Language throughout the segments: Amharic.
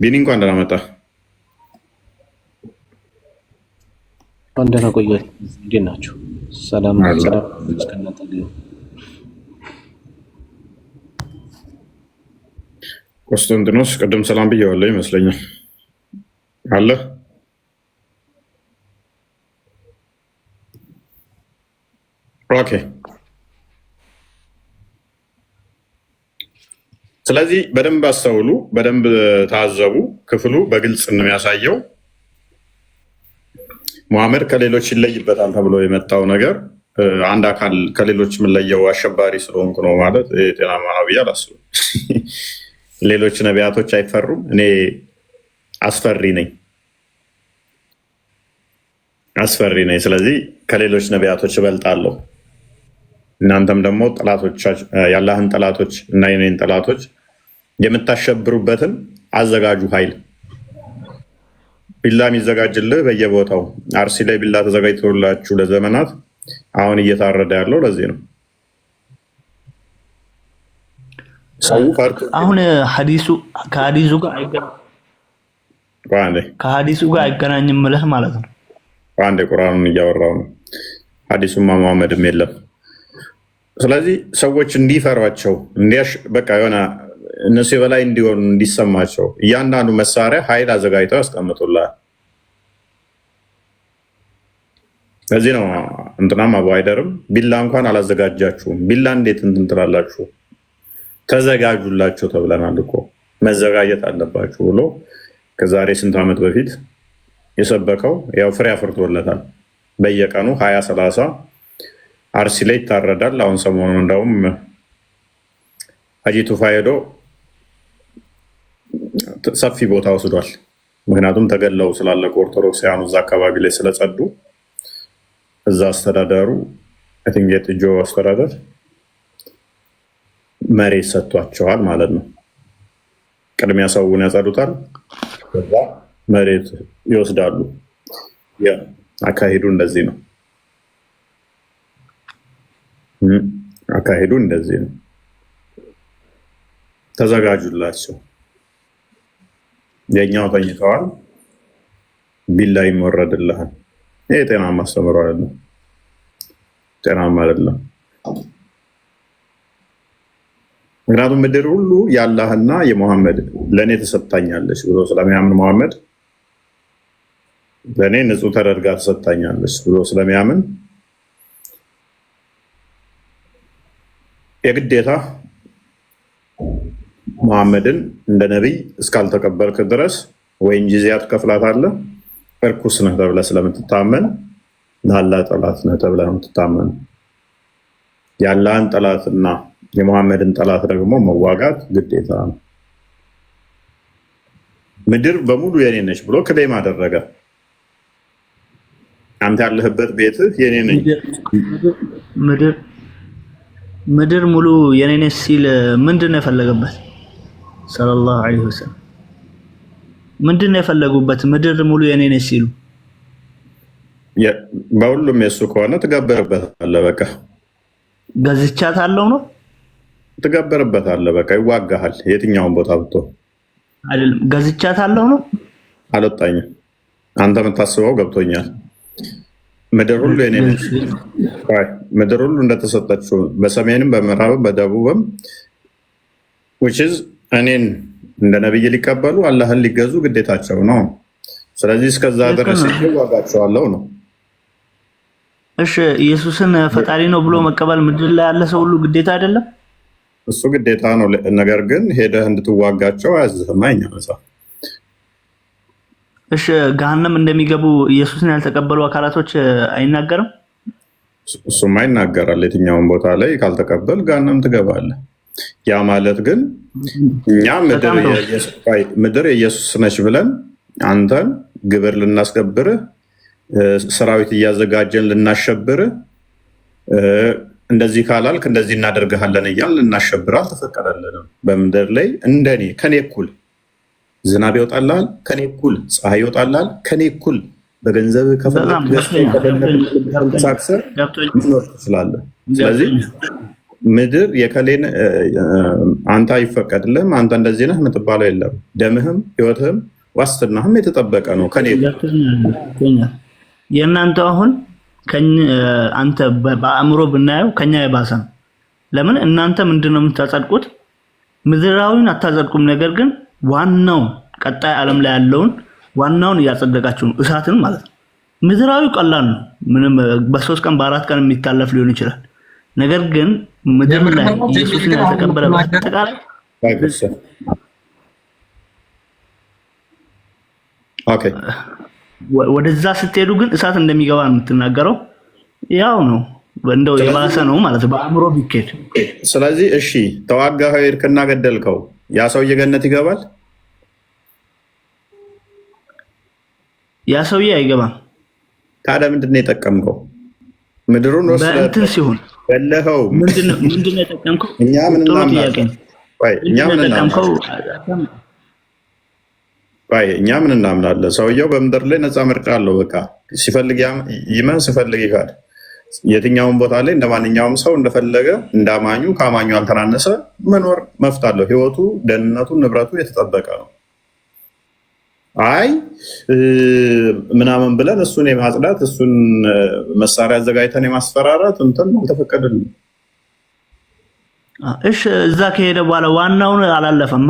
ቢኒ እንኳን ደህና መጣ። ደህና ቆያችሁ። እንዴት ናችሁ? ሰላም ሰላም። ቆስጠንጢኖስ ቅድም ሰላም ብዬዋለሁ ይመስለኛል አለ። ኦኬ። ስለዚህ በደንብ አስተውሉ፣ በደንብ ታዘቡ። ክፍሉ በግልጽ ነው የሚያሳየው ሙሐመድ ከሌሎች ይለይበታል ተብሎ የመጣው ነገር አንድ አካል ከሌሎች የምንለየው አሸባሪ ስለሆንኩ ነው ማለት ጤናማ ነው ብዬ አላስብም። ሌሎች ነቢያቶች አይፈሩም፣ እኔ አስፈሪ ነኝ። ስለዚህ ከሌሎች ነቢያቶች እበልጣለሁ። እናንተም ደግሞ የአላህን ጠላቶች እና የኔን ጠላቶች የምታሸብሩበትን አዘጋጁ ኃይል ቢላ የሚዘጋጅልህ በየቦታው አርሲ ላይ ቢላ ተዘጋጅቶላችሁ ለዘመናት አሁን እየታረደ ያለው ለዚህ ነው። ሰው ፈርቶ አሁን ከሀዲሱ ጋር አይገናኝም ብለህ ማለት ነው። አንዴ ቁርአኑን እያወራው ነው። ሀዲሱማ መሐመድም የለም። ስለዚህ ሰዎች እንዲፈሯቸው በቃ የሆነ እነሱ የበላይ እንዲሆኑ እንዲሰማቸው እያንዳንዱ መሳሪያ ኃይል አዘጋጅተው ያስቀምጡላል። ለዚህ ነው እንትናም አቡ አይደርም ቢላ እንኳን አላዘጋጃችሁም፣ ቢላ እንዴት እንትን ትላላችሁ? ተዘጋጁላቸው ተብለናል እኮ መዘጋጀት አለባችሁ ብሎ ከዛሬ ስንት ዓመት በፊት የሰበከው ያው ፍሬ አፍርቶለታል። በየቀኑ 20-30 አርሲ ላይ ይታረዳል። አሁን ሰሞኑን እንደውም ሀጂ ቱፋ ሄዶ ሰፊ ቦታ ወስዷል። ምክንያቱም ተገለው ስላለቁ ኦርቶዶክሳውያኑ እዛ አካባቢ ላይ ስለጸዱ እዛ አስተዳደሩ የጥጆ አስተዳደር መሬት ሰጥቷቸዋል ማለት ነው። ቅድሚያ ሰውን ያጸዱታል፣ ከዛ መሬት ይወስዳሉ። አካሄዱ እንደዚህ ነው። ተዘጋጁላቸው። የኛው ተኝተዋል፣ ቢላ ይወረድልሃል። ይሄ ጤናማ አስተምሮ አይደለም፣ ጤናማ አይደለም። ምክንያቱም ምድር ሁሉ የአላህና የሙሐመድ ለእኔ ተሰጥታኛለች ብሎ ስለሚያምን ሙሐመድ ለእኔ ንጹህ ተደርጋ ተሰጥታኛለች ብሎ ስለሚያምን የግዴታ ሙሐመድን እንደ ነቢይ እስካልተቀበልክ ድረስ ወይም ጂዚያ ትከፍላታለህ፣ እርኩስ ነህ ተብለህ ስለምትታመን ለአላህ ጠላት ነህ ተብለህ የምትታመን። የአላህን ጠላትና የሙሐመድን ጠላት ደግሞ መዋጋት ግዴታ ነው። ምድር በሙሉ የኔ ነች ብሎ ክሌም አደረገ። አንተ ያለህበት ቤትህ የኔ ነኝ፣ ምድር ሙሉ የኔ ነች ሲል ምንድን ነው የፈለገበት? ሰለላሁ ዐለይሂ ወሰለም ምንድን ነው የፈለጉበት? ምድር ሙሉ የኔ ነች ሲሉ በሁሉም የሱ ከሆነ ትገበርበታለህ። በቃ ገዝቻታለሁ ነው ትገበርበታለህ። በቃ ይዋጋሃል። የትኛውን ቦታ ብትሆን አይደለም ገዝቻታለሁ ነው። አልወጣኝም። አንተ የምታስበው ገብቶኛል። ምድር ሁሉ የኔ ነች። ምድር ሁሉ እንደተሰጠችው በሰሜንም በምዕራብም በደቡብም እኔን እንደ ነብይ ሊቀበሉ አላህን ሊገዙ ግዴታቸው ነው። ስለዚህ እስከዛ ድረስ ዋጋቸዋለሁ ነው። እሺ ኢየሱስን ፈጣሪ ነው ብሎ መቀበል ምድር ላይ ያለ ሰው ሁሉ ግዴታ አይደለም? እሱ ግዴታ ነው። ነገር ግን ሄደህ እንድትዋጋቸው አያዝህም። አይኛ መጽሐፍ እሺ ገሃነም እንደሚገቡ ኢየሱስን ያልተቀበሉ አካላቶች አይናገርም? እሱማ ይናገራል። የትኛውን ቦታ ላይ ካልተቀበል ገሃነም ትገባለህ። ያ ማለት ግን እኛ ምድር የኢየሱስ ነች ብለን አንተን ግብር ልናስገብርህ፣ ሰራዊት እያዘጋጀን ልናሸብርህ፣ እንደዚህ ካላልክ እንደዚህ እናደርግሃለን እያልን ልናሸብርህ አልተፈቀደልንም። በምድር ላይ እንደኔ ከኔ እኩል ዝናብ ይወጣልሃል፣ ከኔ እኩል ፀሐይ ይወጣልሃል፣ ከኔ እኩል በገንዘብ ከፈለግ መኖር ትችላለህ። ስለዚህ ምድር የከሌን አንተ አይፈቀድልህም አንተ እንደዚህ ነህ የምትባለው የለም። ደምህም ህይወትህም ዋስትናህም የተጠበቀ ነው። ከኔ የእናንተ አሁን አንተ በአእምሮ ብናየው ከኛ የባሰ ነው። ለምን እናንተ ምንድነው የምታጸድቁት? ምድራዊን አታጸድቁም። ነገር ግን ዋናው ቀጣይ ዓለም ላይ ያለውን ዋናውን እያጸደቃችሁ ነው፣ እሳትን ማለት ነው። ምድራዊ ቀላል ነው፣ ምንም በ3 ቀን በ4 ቀን የሚታለፍ ሊሆን ይችላል። ነገር ግን ምድር ላይ ኢየሱስን ያልተቀበለ በአጠቃላይ ወደዛ ስትሄዱ ግን እሳት እንደሚገባ ነው የምትናገረው። ያው ነው እንደው የባሰ ነው ማለት በአእምሮ ቢኬድ። ስለዚህ እሺ ተዋጋህ ሄድክና ገደልከው፣ ያ ሰውዬ ገነት ይገባል? ያ ሰውዬ አይገባም። ታዲያ ምንድን ነው የጠቀምከው? ምድሩን በእንትን ሲሆን በለኸው ምንድነው የጠቀምከው? እኛ ምን እናምናለን? ሰውየው በምድር ላይ ነፃ ምርጫ አለው። በቃ ሲፈልግ ይመን ሲፈልግ ይካድ። የትኛውን ቦታ ላይ እንደማንኛውም ሰው እንደፈለገ እንዳማኙ ከአማኙ ያልተናነሰ መኖር መፍት አለው። ህይወቱ፣ ደህንነቱ፣ ንብረቱ የተጠበቀ ነው። አይ ምናምን ብለን እሱን የማጽዳት እሱን መሳሪያ አዘጋጅተን የማስፈራራት እንትን አልተፈቀደልንም። እሺ እዛ ከሄደ በኋላ ዋናውን አላለፈማ።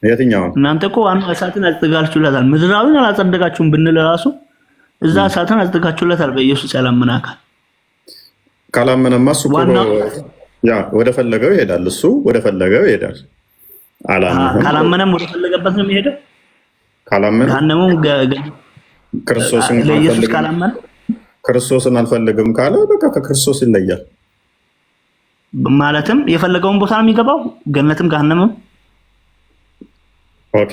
የትኛውን? እናንተ እኮ ዋናው እሳትን አጽድቃችሁለታል። ምድራዊን አላጸደቃችሁም ብንል ራሱ እዛ እሳትን አጽድቃችሁለታል። በኢየሱስ ያላመነ አካል ካላመነማ እሱ ወደ ፈለገው ይሄዳል። እሱ ወደ ፈለገው ይሄዳል። ካላመነም ወደ ፈለገበት ነው የሚሄደው። ካላመነ ክርስቶስን አልፈልግም ካለ በቃ ከክርስቶስ ይለያል። ማለትም የፈለገውን ቦታ ነው የሚገባው፣ ገነትም ገሃነምም። ኦኬ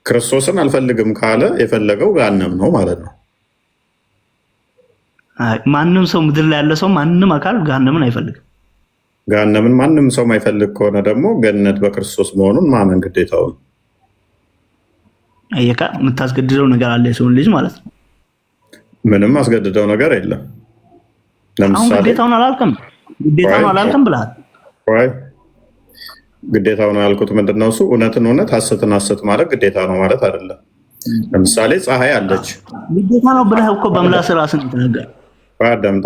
ክርስቶስን አልፈልግም ካለ የፈለገው ገሃነም ነው ማለት ነው። ማንም ሰው ምድር ላይ ያለ ሰው ማንም አካል ገሃነምን አይፈልግም። ገሃነምን ማንም ሰው የማይፈልግ ከሆነ ደግሞ ገነት በክርስቶስ መሆኑን ማመን ግዴታው ነው። አየካ የምታስገድደው ነገር አለ የሰውን ልጅ ማለት ነው። ምንም አስገድደው ነገር የለም። ለምሳሌ ግዴታውን አላልክም ብለሃል። ግዴታውን ያልኩት ምንድነው? እሱ እውነትን እውነት ሐሰትን ሐሰት ማለት ግዴታ ነው ማለት አይደለም። ለምሳሌ ፀሐይ አለች። ግዴታ ነው ብለህ እኮ በምላስ ራስን ተናገር። አዳምጣ።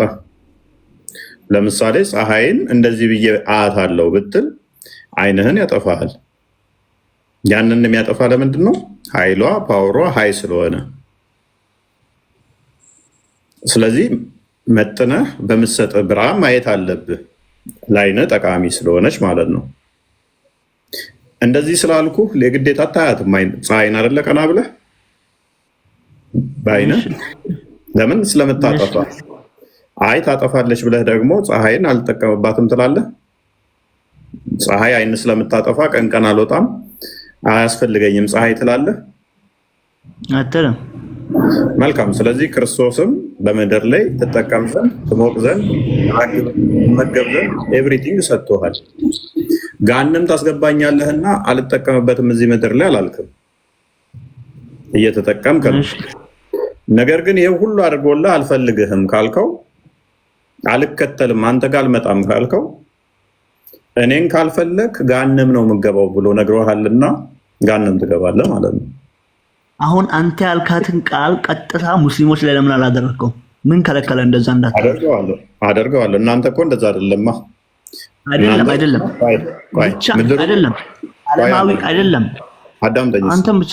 ለምሳሌ ፀሐይን እንደዚህ ብዬ አያታለሁ ብትል አይንህን ያጠፋሃል። ያንን የሚያጠፋ ለምንድን ነው? ኃይሏ ፓወሯ ሀይ ስለሆነ። ስለዚህ መጥነህ በምትሰጥህ ብርሃን ማየት አለብህ፣ ለአይንህ ጠቃሚ ስለሆነች ማለት ነው። እንደዚህ ስላልኩ የግዴታ አታያትም ፀሐይን አይደለ ቀና ብለህ በአይንህ። ለምን? ስለምታጠፋ። አይ ታጠፋለች ብለህ ደግሞ ፀሐይን አልጠቀምባትም ትላለህ። ፀሐይ አይን ስለምታጠፋ ቀን ቀን አልወጣም አያስፈልገኝም ፀሐይ ትላለህ አትልም። መልካም። ስለዚህ ክርስቶስም በምድር ላይ ትጠቀም ዘንድ ትሞቅ ዘንድ ትመገብ ዘንድ ኤቭሪቲንግ ሰጥቶሃል። ገሃነም ታስገባኛለህና አልጠቀምበትም እዚህ ምድር ላይ አላልክም፣ እየተጠቀምክ ነው። ነገር ግን ይሄ ሁሉ አድርጎልህ አልፈልግህም ካልከው፣ አልከተልም አንተ ጋር አልመጣም ካልከው፣ እኔን ካልፈለግ ገሃነም ነው የምገባው ብሎ ነግሮሃልና ገሃነም ትገባለህ ማለት ነው። አሁን አንተ ያልካትን ቃል ቀጥታ ሙስሊሞች ላይ ለምን አላደረገው? ምን ከለከለ? እንደዛ አደርገዋለሁ። እናንተ እኮ እንደዛ አይደለማ። አይደለም አይደለም፣ ዓለማዊ አይደለም። አዳምጠኝ። አንተም ብቻ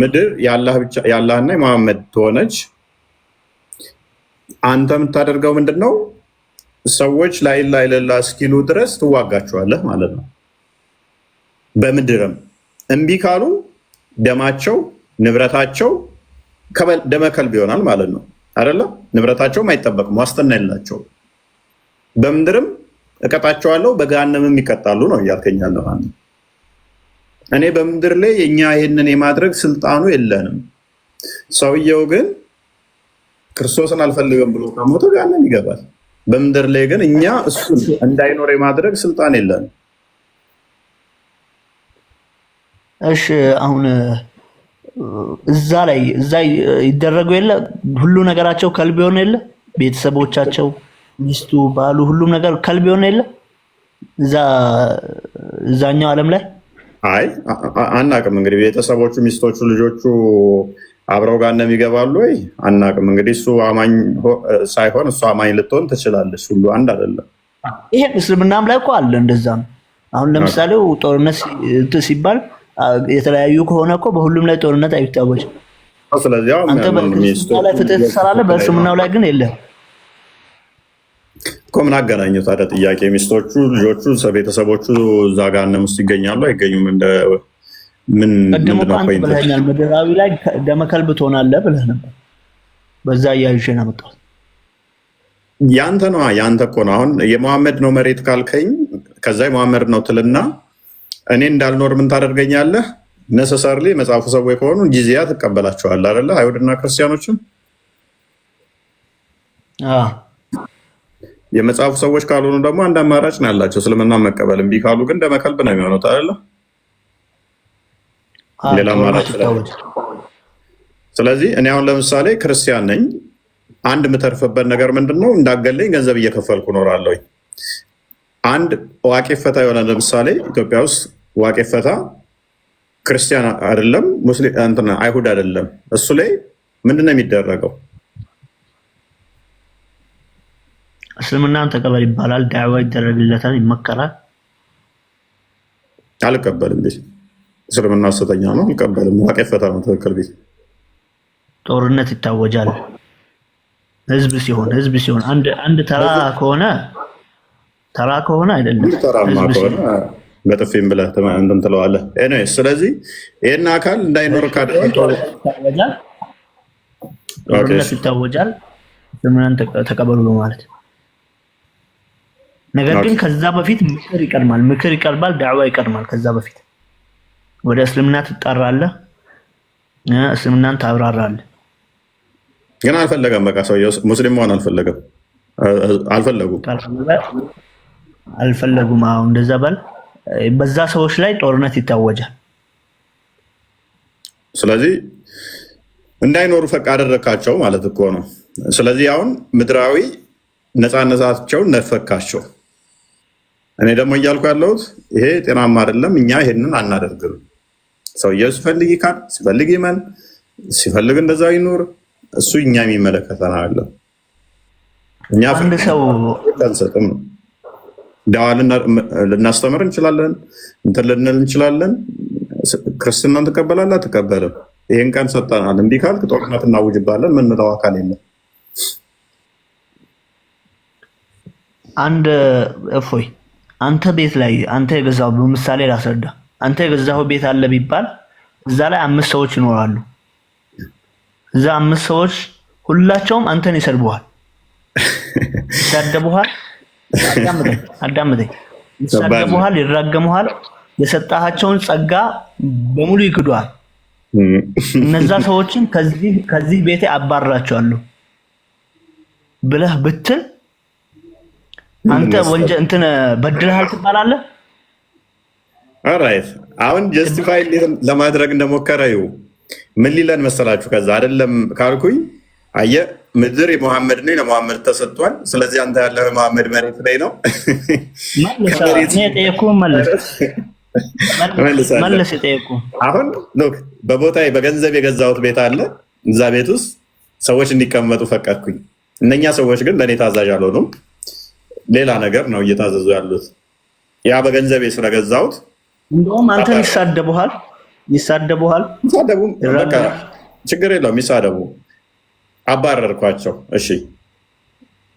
ምድር የአላህና የመሐመድ ትሆነች። አንተ የምታደርገው ምንድን ነው? ሰዎች ላኢላሃ ኢለላህ እስኪሉ ድረስ ትዋጋቸዋለህ ማለት ነው። በምድርም እምቢ ካሉ ደማቸው ንብረታቸው ደመከልብ ይሆናል ማለት ነው አይደለ? ንብረታቸውም አይጠበቅም፣ ዋስትና የላቸው። በምድርም እቀጣቸዋለሁ በገሃነምም ይቀጣሉ ነው እያልከኛለሁ። እኔ በምድር ላይ የኛ ይህንን የማድረግ ስልጣኑ የለንም። ሰውየው ግን ክርስቶስን አልፈልግም ብሎ ከሞተ ገሃነም ይገባል። በምድር ላይ ግን እኛ እሱን እንዳይኖር የማድረግ ስልጣን የለንም። እሺ አሁን እዛ ይደረጉ የለ ሁሉ ነገራቸው ከልብ የሆነ የለ ቤተሰቦቻቸው፣ ሚስቱ፣ ባሉ ሁሉም ነገር ከልብ የሆነ የለ እዛኛው ዓለም ላይ አይ አናቅም። እንግዲህ ቤተሰቦቹ፣ ሚስቶቹ፣ ልጆቹ አብረው ጋር እንደሚገባሉ ወይ አናቅም። እንግዲህ እሱ አማኝ ሳይሆን እሱ አማኝ ልትሆን ትችላለች። ሁሉ አንድ አይደለም። ይሄ እስልምናም ላይ እኮ አለ እንደዛ ነው። አሁን ለምሳሌ ጦርነት ሲባል የተለያዩ ከሆነ እኮ በሁሉም ላይ ጦርነት አይታወጅም። ስለዚህ አንተ በእስልምናው ላይ ፍትህ ትሰራለህ፣ በእስልምናው ላይ ግን የለም እኮ። ምን አገናኘው ታዲያ? ጥያቄ ሚስቶቹ፣ ልጆቹ፣ ቤተሰቦቹ እዛ ጋር ውስጥ ይገኛሉ አይገኙም? ምን ብለኸኛል። ምድራዊ ላይ ደመከልብ ትሆናለህ ብለህ ነበር። በዛ እያይዤ ነው የመጣሁት። ያንተ ነው ያንተ እኮ ነው። አሁን የመሐመድ ነው መሬት ካልከኝ ከዛ የመሐመድ ነው ትልና እኔ እንዳልኖር ምን ታደርገኛለህ? ነሰሰርሊ መጽሐፉ ሰዎች ከሆኑ ጂዚያ ትቀበላቸዋለህ አይደለ? አይሁድና ክርስቲያኖችም የመጽሐፉ ሰዎች ካልሆኑ ደግሞ አንድ አማራጭ ነው ያላቸው፣ እስልምና መቀበል። እምቢ ካሉ ግን ደመከልብ ነው የሚሆነው አይደለ? ሌላ አማራጭ። ስለዚህ እኔ አሁን ለምሳሌ ክርስቲያን ነኝ። አንድ የምተርፍበት ነገር ምንድነው? እንዳገለኝ ገንዘብ እየከፈልኩ እኖራለሁ። አንድ ዋቄ ፈታ የሆነ ለምሳሌ ኢትዮጵያ ውስጥ ዋቄ ፈታ ክርስቲያን አይደለም፣ ሙስሊም እንትና አይሁድ አይደለም። እሱ ላይ ምንድነው የሚደረገው? እስልምናን ተቀበል ይባላል፣ ዳዕዋ ይደረግለታል፣ ይመከራል። አልቀበልም ቤት እስልምና ሐሰተኛ ነው፣ አልቀበልም። ዋቄ ፈታ ነው ትክክል ቤት። ጦርነት ይታወጃል። ህዝብ ሲሆን አንድ ተራ ከሆነ አይደለም። ተራማ ከሆነ በጥፊም ብለህ እንትን ትለዋለህ። ኤኒዌይስ ስለዚህ ይሄን አካል እንዳይኖር ጦርነት ይታወጃል። እስልምናን ተቀበሉ ማለት ነገር ግን ከዛ በፊት ምክር ይቀርባል፣ ዳዕዋ ይቀርማል። ከዛ በፊት ወደ እስልምና ትጣራለህ፣ እስልምናን ታብራራለህ። ግን አልፈለገም። በቃ ሰውየው ሙስሊም መሆን አልፈለጉም። አሁን እንደዛ በዛ ሰዎች ላይ ጦርነት ይታወጃል። ስለዚህ እንዳይኖሩ ፈቃድ አደረካቸው ማለት እኮ ነው። ስለዚህ አሁን ምድራዊ ነፃነታቸውን ነፈካቸው። እኔ ደግሞ እያልኩ ያለሁት ይሄ ጤናማ አይደለም። እኛ ይሄንን አናደርግም። ሰውየው ሲፈልግ ይካድ፣ ሲፈልግ ይመን፣ ሲፈልግ እንደዛ ይኑር። እሱ እኛ የሚመለከተን አለ። እኛ አንድ ሰው አንሰጥም። ዳዋ ልናስተምር እንችላለን፣ እንትን ልንል እንችላለን። ክርስትናን ትቀበላለህ አትቀበልም? ይሄን ቀን ሰጠናል። እምቢ ካልክ ጦርነት እናውጅባለን። ምንለው አካል የለም። አንድ እፎይ አንተ ቤት ላይ አንተ የገዛው በምሳሌ ላስረዳ። አንተ የገዛው ቤት አለ ቢባል እዛ ላይ 5 ሰዎች ይኖራሉ። እዛ 5 ሰዎች ሁላቸውም አንተን ይሰድቡሃል፣ ይሳደቡሃል። አዳምጠኝ። ይሳደቡሃል፣ ይራገሙሃል፣ የሰጣሃቸውን ጸጋ በሙሉ ይክዱሃል። እነዛ ሰዎችን ከዚህ ቤቴ አባርራቸዋለሁ ብለህ ብትል አንተ ወንጀል እንትን በድለሃል ትባላለህ። ኦራይት አሁን ጀስቲፋይ ለማድረግ እንደሞከረው ምን ሊለን መሰላችሁ? ከዛ አይደለም ካልኩኝ አየህ ምድር የመሐመድ ነው፣ ለመሐመድ ተሰጥቷል። ስለዚህ አንተ ያለው የመሐመድ መሬት ላይ ነው። መለስ የጠየቁ አሁን ሎክ በቦታዬ በገንዘብ የገዛሁት ቤት አለ። እዛ ቤት ውስጥ ሰዎች እንዲቀመጡ ፈቀድኩኝ። እነኛ ሰዎች ግን ለእኔ ታዛዥ አልሆኑም። ሌላ ነገር ነው እየታዘዙ ያሉት። ያ በገንዘቤ ስለገዛሁት እንደውም አንተን ይሳደቡሃል። በቃ ችግር የለውም ይሳደቡ። አባረርኳቸው። እሺ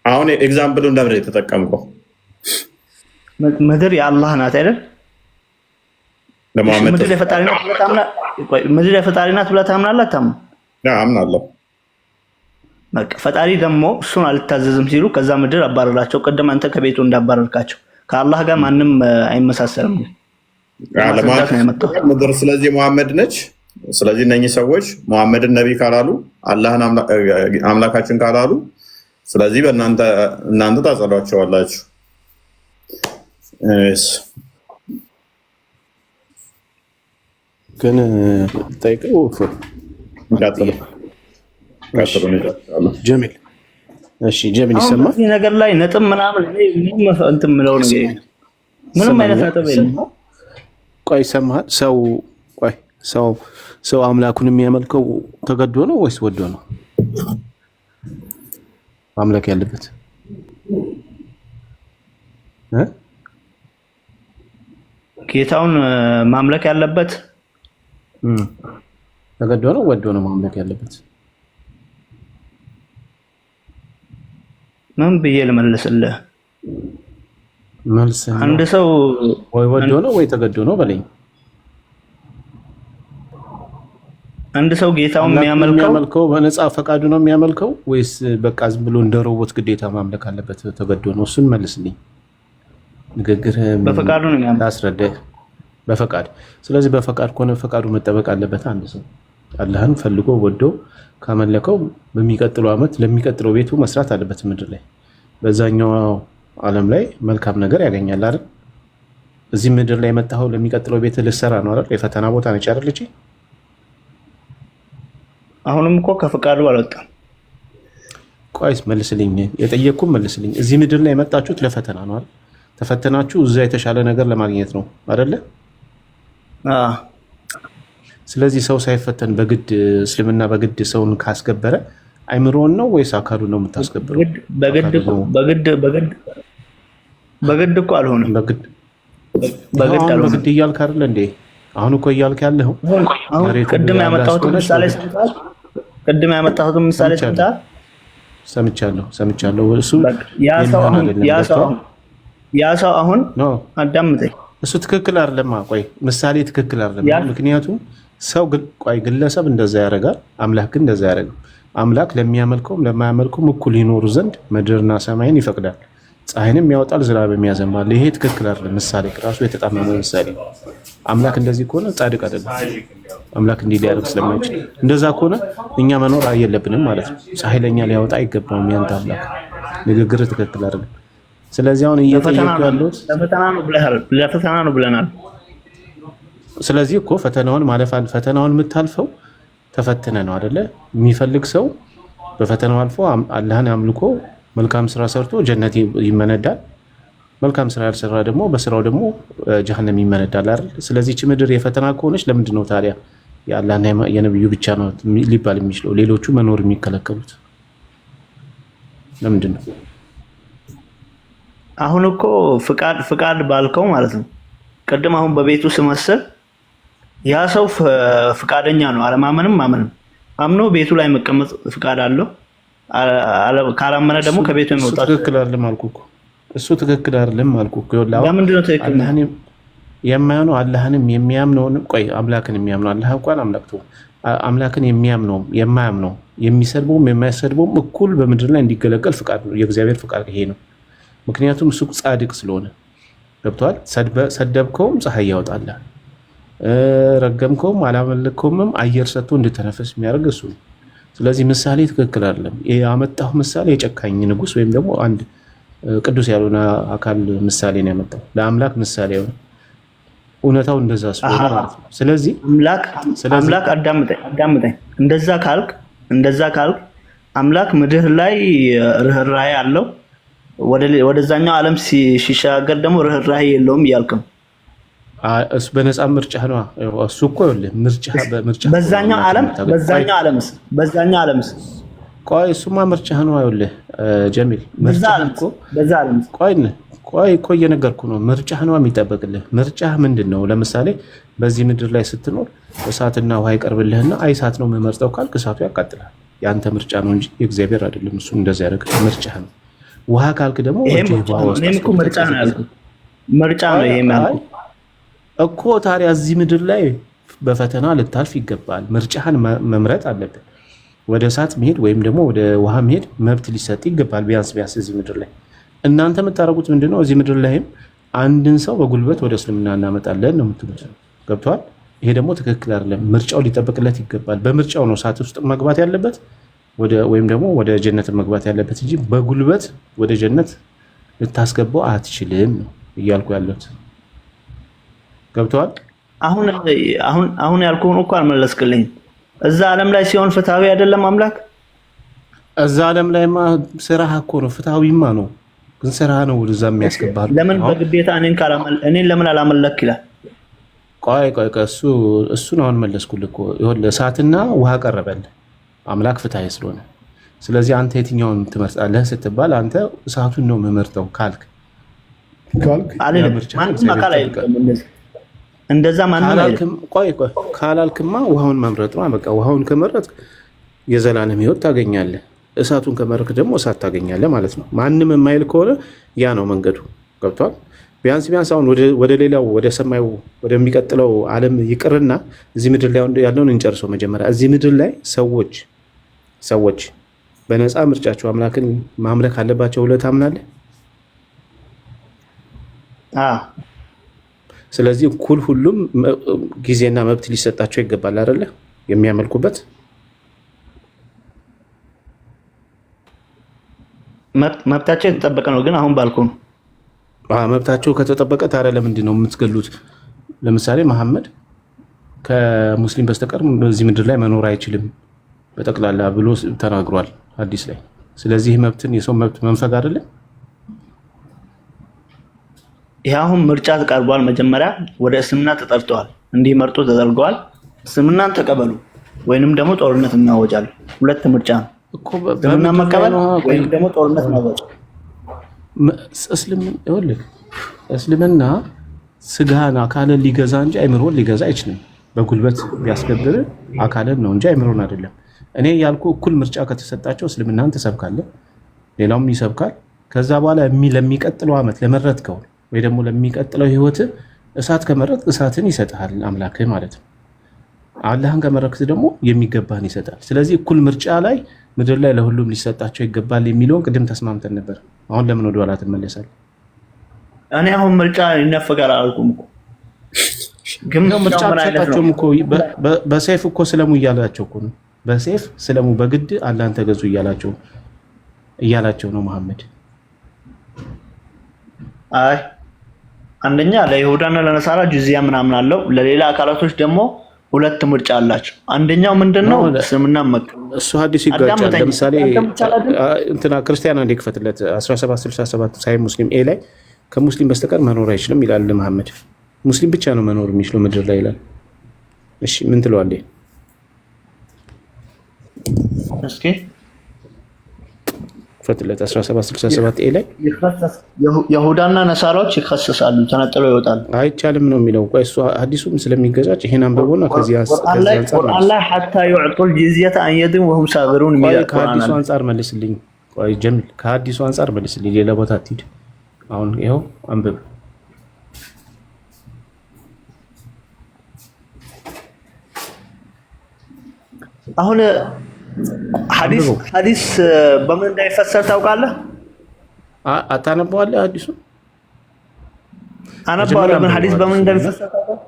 አሁን ኤግዛምፕሉን ለምን የተጠቀምከው? ምድር የአላህ ናት አይደል? ምድር የፈጣሪ ናት ብለህ ታምናለህ? አምናለሁ። በቃ ፈጣሪ ደግሞ እሱን አልታዘዝም ሲሉ ከዛ ምድር አባረራቸው። ቀደም አንተ ከቤቱ እንዳባረርካቸው ከአላህ ጋር ማንም አይመሳሰልም። ምድር ስለዚህ መሐመድ ነች። ስለዚህ እነኚህ ሰዎች መሐመድን ነቢይ ካላሉ፣ አላህን አምላካችን ካላሉ፣ ስለዚህ እናንተ ታጸዷቸዋላችሁ። ግን ጠይቀው ጀሚል እሺ፣ ጀሚል ይሰማል። ነገር ላይ ነጥብ ምናምን እንትን የምለው ነገር ምንም አይነት ነጥብ የለም። ቆይ ሰማህ? ሰው አምላኩን የሚያመልከው ተገዶ ነው ወይስ ወዶ ነው ማምለክ ያለበት? ጌታውን ማምለክ ያለበት ተገዶ ነው ወዶ ነው ማምለክ ያለበት? ምን ብዬ ልመልስልህ? መልስ አንድ ሰው ወይ ወዶ ነው ወይ ተገዶ ነው በለኝ። አንድ ሰው ጌታውን የሚያመልከው በነፃ ፈቃዱ ነው የሚያመልከው ወይስ በቃ ዝም ብሎ እንደ ሮቦት ግዴታ ማምለክ አለበት ተገዶ ነው? እሱን መልስልኝ። ንግግር በፈቃዱ ነው የሚያመልከው። ታስረዳህ በፈቃድ። ስለዚህ በፈቃድ ከሆነ ፈቃዱ መጠበቅ አለበት። አንድ ሰው አላህን ፈልጎ ወዶ ካመለከው በሚቀጥለው ዓመት ለሚቀጥለው ቤቱ መስራት አለበት ምድር ላይ። በዛኛው ዓለም ላይ መልካም ነገር ያገኛል አይደል? እዚህ ምድር ላይ የመጣኸው ለሚቀጥለው ቤት ልሰራ ነው አይደል? የፈተና ቦታ ነች አይደል? እቺ አሁንም እኮ ከፈቃዱ አልወጣም። ቆይስ መልስልኝ፣ የጠየቅኩህ መልስልኝ። እዚህ ምድር ላይ የመጣችሁት ለፈተና ነው አይደል? ተፈተናችሁ እዛ የተሻለ ነገር ለማግኘት ነው አይደለ? ስለዚህ ሰው ሳይፈተን በግድ እስልምና በግድ ሰውን ካስገበረ አይምሮን ነው ወይስ አካሉን ነው የምታስገበረው? በግድ እኮ አልሆነም። በግድ እያልክ አይደለ እንዴ? አሁን እኮ እያልክ ያለኸው ቅድም ያመጣሁትን ምሳሌ ሰምቻለሁ። እሱ ያ ሰው አሁን አዳምጠኝ። እሱ ትክክል አይደለም። ቆይ ምሳሌ ትክክል አይደለም። ምክንያቱም ሰው ግለሰብ እንደዛ ያደርጋል፣ አምላክ ግን እንደዛ ያደርጋል። አምላክ ለሚያመልከውም ለማያመልከውም እኩል ይኖሩ ዘንድ ምድርና ሰማይን ይፈቅዳል፣ ፀሐይንም ያወጣል፣ ዝናብም ያዘንባል። ይሄ ትክክል አይደለም። ምሳሌ ራሱ የተጣመመ ምሳሌ። አምላክ እንደዚህ ከሆነ ጻድቅ አይደለም። አምላክ እንዲህ ሊያደርግ ስለማይችል እንደዛ ከሆነ እኛ መኖር የለብንም ማለት ነው። ፀሐይ ለኛ ሊያወጣ አይገባውም። ያንተ አምላክ ንግግር ትክክል አይደለም። ስለዚህ አሁን እየጠየቁ ያሉት ለፈተና ነው ብለናል። ስለዚህ እኮ ፈተናውን ፈተናውን የምታልፈው ተፈትነ ነው አይደለ? የሚፈልግ ሰው በፈተናው አልፎ አላህን አምልኮ መልካም ስራ ሰርቶ ጀነት ይመነዳል። መልካም ስራ ያልሰራ ደግሞ በስራው ደግሞ ጀሃነም ይመነዳል አይደል? ስለዚህ እቺ ምድር የፈተና ከሆነች ለምንድን ነው ታዲያ የአላህና የነብዩ ብቻ ነው ሊባል የሚችለው? ሌሎቹ መኖር የሚከለከሉት ለምንድን ነው? አሁን እኮ ፍቃድ ባልከው ማለት ነው። ቅድም አሁን በቤቱ ስመስል ያ ሰው ፍቃደኛ ነው፣ አለማመንም ማመንም አምኖ ቤቱ ላይ መቀመጥ ፍቃድ አለው። ካላመነ ደግሞ ከቤቱ የሚወጣው ትክክል አይደለም አልኩህ እኮ። እሱ ትክክል አይደለም አልኩህ እኮ። ለምንድን ነው ትክክል የማያምነው? አላህንም የሚያምነውን አምላክን የሚያምነው አላህ እንኳን አምላክን የሚያምነውም የማያምነው የሚሰድበውም የማይሰድበውም እኩል በምድር ላይ እንዲገለገል ፍቃድ ነው። የእግዚአብሔር ፍቃድ ይሄ ነው። ምክንያቱም እሱ ጻድቅ ስለሆነ ገብቷል። ሰደብከውም ፀሐይ ያወጣልህ፣ ረገምከውም አላመለከውም አየር ሰጥቶ እንድተነፈስ የሚያደርግ እሱ ነው። ስለዚህ ምሳሌ ትክክል አይደለም። ያመጣው ምሳሌ የጨካኝ ንጉስ ወይም ደግሞ አንድ ቅዱስ ያልሆነ አካል ምሳሌ ነው ያመጣው። ለአምላክ ምሳሌ ነው። እውነታው እንደዛ ስለሆነ ማለት ነው። ስለዚህ አምላክ አዳምጠኝ። እንደዛ ካልክ አምላክ ምድር ላይ ርህራሄ አለው፣ ወደዛኛው ዓለም ሲሻገር ደግሞ ርህራሄ የለውም እያልክ ነው። እሱ በነፃ ምርጫ ነው። እሱ እኮ ይኸውልህ ምርጫ በዛኛው ዓለምስ ቆይ እሱማ ምርጫህ ነው። ይኸውልህ ጀሚል ቆይ እኮ እየነገርኩህ ነው። ምርጫህ ነው የሚጠበቅልህ። ምርጫህ ምንድን ነው? ለምሳሌ በዚህ ምድር ላይ ስትኖር እሳትና ውሃ ይቀርብልህና አይ እሳት ነው የምመርጠው ካልክ እሳቱ ያቃጥላል። የአንተ ምርጫ ነው እንጂ የእግዚአብሔር አይደለም። እሱ እንደዚያ ያደርግ ምርጫህ ነው። ውሃ ካልክ ደግሞ ምርጫ ነው ይሄ እኮ። ታዲያ እዚህ ምድር ላይ በፈተና ልታልፍ ይገባል። ምርጫህን መምረጥ አለብን። ወደ እሳት መሄድ ወይም ደግሞ ወደ ውሃ መሄድ መብት ሊሰጥ ይገባል። ቢያንስ እዚህ ምድር ላይ እናንተ የምታደርጉት ምንድነው? እዚህ ምድር ላይም አንድን ሰው በጉልበት ወደ እስልምና እናመጣለን ነው የምትሉት። ገብቷል? ይሄ ደግሞ ትክክል አይደለም። ምርጫው ሊጠበቅለት ይገባል። በምርጫው ነው እሳት ውስጥ መግባት ያለበት ወይም ደግሞ ወደ ጀነት መግባት ያለበት እንጂ በጉልበት ወደ ጀነት ልታስገባው አትችልም ነው እያልኩ ያለሁት። ገብቷል? አሁን ያልኩህን እኮ አልመለስክልኝ። እዛ ዓለም ላይ ሲሆን ፍትሃዊ አይደለም አምላክ? እዛ ዓለም ላይማ ስራህ እኮ ነው፣ ፍትሃዊማ ነው። ግን ስራ ነው ወደዛ የሚያስገባል። ለምን በግዴታ እኔን ለምን አላመለክ ይላል? ቆይ እሱን አሁን መለስኩልህ እኮ። ይኸውልህ እሳትና ውሃ ቀረበልህ አምላክ ፍትሐዊ ስለሆነ። ስለዚህ አንተ የትኛውን ትመርጣለህ ስትባል አንተ እሳቱን ነው የምመርጠው ካልክ እንደዛ ማንም ካላልክማ ውሃውን መምረጥ ነው በቃ። ውሃውን ከመረጥ የዘላለም ህይወት ታገኛለህ፣ እሳቱን ከመረጥክ ደግሞ እሳት ታገኛለህ ማለት ነው። ማንም የማይል ከሆነ ያ ነው መንገዱ። ገብቷል? ቢያንስ አሁን ወደ ሌላው ወደ ሰማዩ ወደሚቀጥለው ዓለም ይቅርና እዚህ ምድር ላይ ያለውን እንጨርሰው መጀመሪያ። እዚህ ምድር ላይ ሰዎች በነፃ ምርጫቸው አምላክን ማምለክ አለባቸው ብለህ ታምናለህ? ስለዚህ እኩል ሁሉም ጊዜና መብት ሊሰጣቸው ይገባል አይደለ? የሚያመልኩበት መብታቸው የተጠበቀ ነው። ግን አሁን ባልኩ ነው መብታቸው ከተጠበቀ ታዲያ ለምንድን ነው የምትገሉት? ለምሳሌ መሐመድ ከሙስሊም በስተቀር በዚህ ምድር ላይ መኖር አይችልም በጠቅላላ ብሎ ተናግሯል ሐዲስ ላይ። ስለዚህ የሰው መብት መንፈግ አይደለም። ይሄ አሁን ምርጫ ተቀርቧል። መጀመሪያ ወደ እስልምና ተጠርተዋል፣ እንዲመርጡ ተደርገዋል። እስልምናን ተቀበሉ ወይንም ደግሞ ጦርነት እናወጃለን። ሁለት ምርጫ ነው እኮ እስልምና መቀበል ወይንም ደግሞ ጦርነት ማወጅ። እስልምና ስጋን አካልን ሊገዛ እንጂ አይምሮን ሊገዛ አይችልም። በጉልበት ቢያስገብር አካልን ነው እንጂ አይምሮን አይደለም። እኔ ያልኩ እኩል ምርጫ ከተሰጣቸው እስልምናን ትሰብካለህ፣ ሌላውም ይሰብካል። ከዛ በኋላ ለሚቀጥለው ዓመት ለመረጥከው ወይ ደግሞ ለሚቀጥለው ህይወት እሳት ከመረጥክ እሳትን ይሰጥሃል አምላክህ ማለት ነው። አላህን ከመረጥክ ደግሞ የሚገባህን ይሰጣል። ስለዚህ እኩል ምርጫ ላይ ምድር ላይ ለሁሉም ሊሰጣቸው ይገባል የሚለውን ቅድም ተስማምተን ነበር። አሁን ለምን ወደ ኋላ ትመለሳለህ? እኔ አሁን ምርጫ ይነፈጋል አላልኩም እኮ። ግን ምርጫ ተሰጣቸውም እኮ በሰይፍ እኮ ስለሙ እያላቸው እኮ ነው። በሰይፍ ስለሙ በግድ አላህን ተገዙ እያላቸው ነው መሐመድ። አይ አንደኛ ለይሁዳና ለነሳራ ጅዝያ ምናምን አለው። ለሌላ አካላቶች ደግሞ ሁለት ምርጫ አላቸው። አንደኛው ምንድነው? እስልምና እሱ ሐዲስ ይጋጫል። ለምሳሌ እንትና ክርስቲያን አንዴ ክፈትለት 1767 ሳይ ሙስሊም ኤ ላይ ከሙስሊም በስተቀር መኖር አይችልም ይላል መሐመድ። ሙስሊም ብቻ ነው መኖር የሚችለው ምድር ላይ ይላል። እሺ ምን ትለዋለህ? እስኪ ፈትለት 1767 ኤ ላይ ይሁዳና ነሳራዎች ይከሰሳሉ፣ ተነጥለው ይወጣሉ። አይቻልም ነው የሚለው። ቆይ እሱ ሐዲሱም ስለሚገዛጭ ይሄን አንብቦና ከዚህ ቁርአን ላይ حتى يعطوا الجزية عن يد وهم صاغرون የሚለው ከሐዲሱ አንፃር መልስልኝ። ቆይ ጀሚል ከሐዲሱ አንፃር መልስልኝ። ሌላ ቦታ አትሂድ። አሁን ይሄው አንብብ። አሁን ሐዲስ በምን እንዳይፈሰር ታውቃለህ? አታነበዋለህ? ሐዲሱ አነበዋለሁ። ግን ሐዲስ በምን እንደሚፈሰር ታውቃለህ?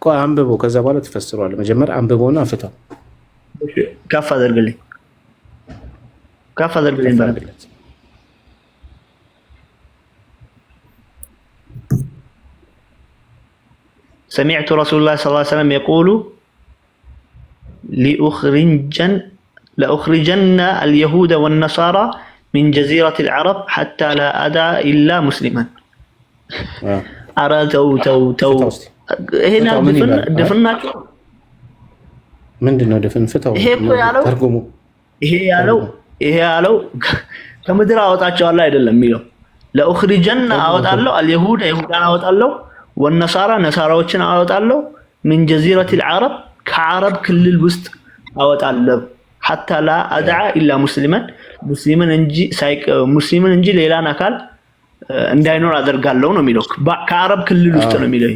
ቆይ አንብበው፣ ከዛ በኋላ ትፈስረዋለህ። መጀመሪያ አንብበውና ፍታው። ከፍ አድርግልኝ በረከት። سمعت رسول الله صلى الله عليه وسلم يقول لأخرجن اليهود والنصارى من جزيرة العرب حتى لا أدع إلا مسلما. أرى تو هنا دفن من دنا دفن فتاو ترجموا ይሄ ያለው ከምድር አወጣቸዋለሁ አይደለም የሚለው ለኡኽሪጀን አወጣለሁ አልይሁዳ ይሁዳን አወጣለሁ ወነሳራ ነሳራዎችን አወጣለሁ من جزيرة العرب ከአረብ ክልል ውስጥ አወጣለሁ حتى لا أدع إلا مسلما ሙስሊምን እንጂ ሌላን አካል እንዳይኖር አደርጋለሁ ነው የሚለው። ከአረብ ክልል ውስጥ ነው የሚለው።